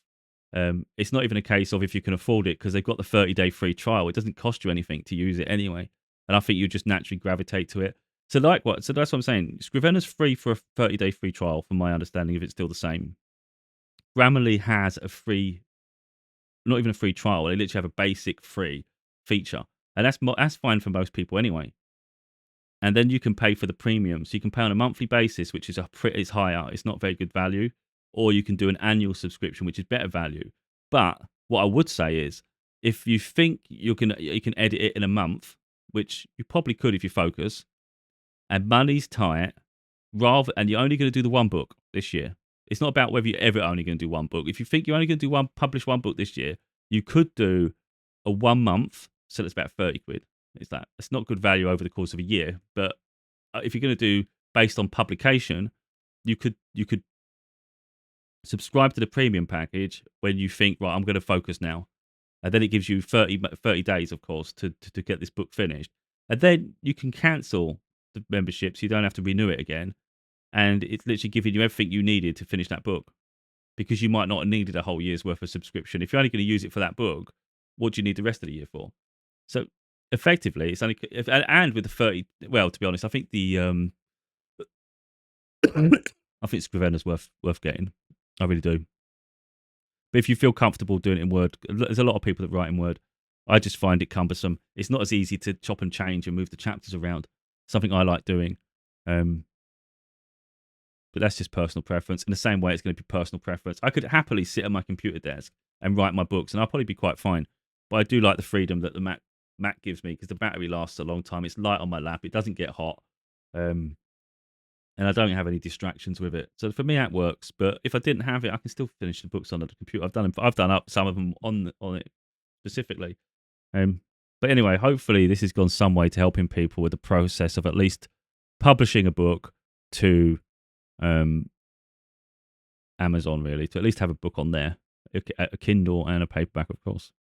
It's not even a case of if you can afford it because they've got the 30-day free trial. It doesn't cost you anything to use it anyway. And I think you just naturally gravitate to it. So that's what I'm saying. Scrivener's free for a 30-day free trial, from my understanding, if it's still the same. Grammarly has not even a free trial. They literally have a basic free feature. And that's fine for most people anyway. And then you can pay for the premium. So you can pay on a monthly basis, which is it's higher. It's not very good value. Or you can do an annual subscription, which is better value. But what I would say is, if you think you can edit it in a month, which you probably could if you focus, and money's tight, and you're only going to do the one book this year. It's not about whether you're ever only going to do one book. If you think you're only going to publish one book this year, you could do a 1 month. So that's about 30 quid. It's not good value over the course of a year. But if you're going to do based on publication, you could subscribe to the premium package when you think, right, I'm going to focus now. And then it gives you 30 days, of course, to get this book finished. And then you can cancel the membership so you don't have to renew it again. And it's literally giving you everything you needed to finish that book, because you might not have needed a whole year's worth of subscription. If you're only going to use it for that book, what do you need the rest of the year for? So effectively, it's only, and with the 30, well, to be honest, I think I think Scrivener's worth getting. I really do. But if you feel comfortable doing it in Word, there's a lot of people that write in Word. I just find it cumbersome. It's not as easy to chop and change and move the chapters around. Something I like doing. But that's just personal preference. In the same way, it's going to be personal preference. I could happily sit at my computer desk and write my books, and I'll probably be quite fine. But I do like the freedom that the Mac gives me because the battery lasts a long time. It's light on my lap. It doesn't get hot. And I don't have any distractions with it. So for me, that works. But if I didn't have it, I can still finish the books on the computer. I've done up some of them on it specifically. But anyway, hopefully this has gone some way to helping people with the process of at least publishing a book to Amazon, really, to at least have a book on there, a Kindle and a paperback, of course.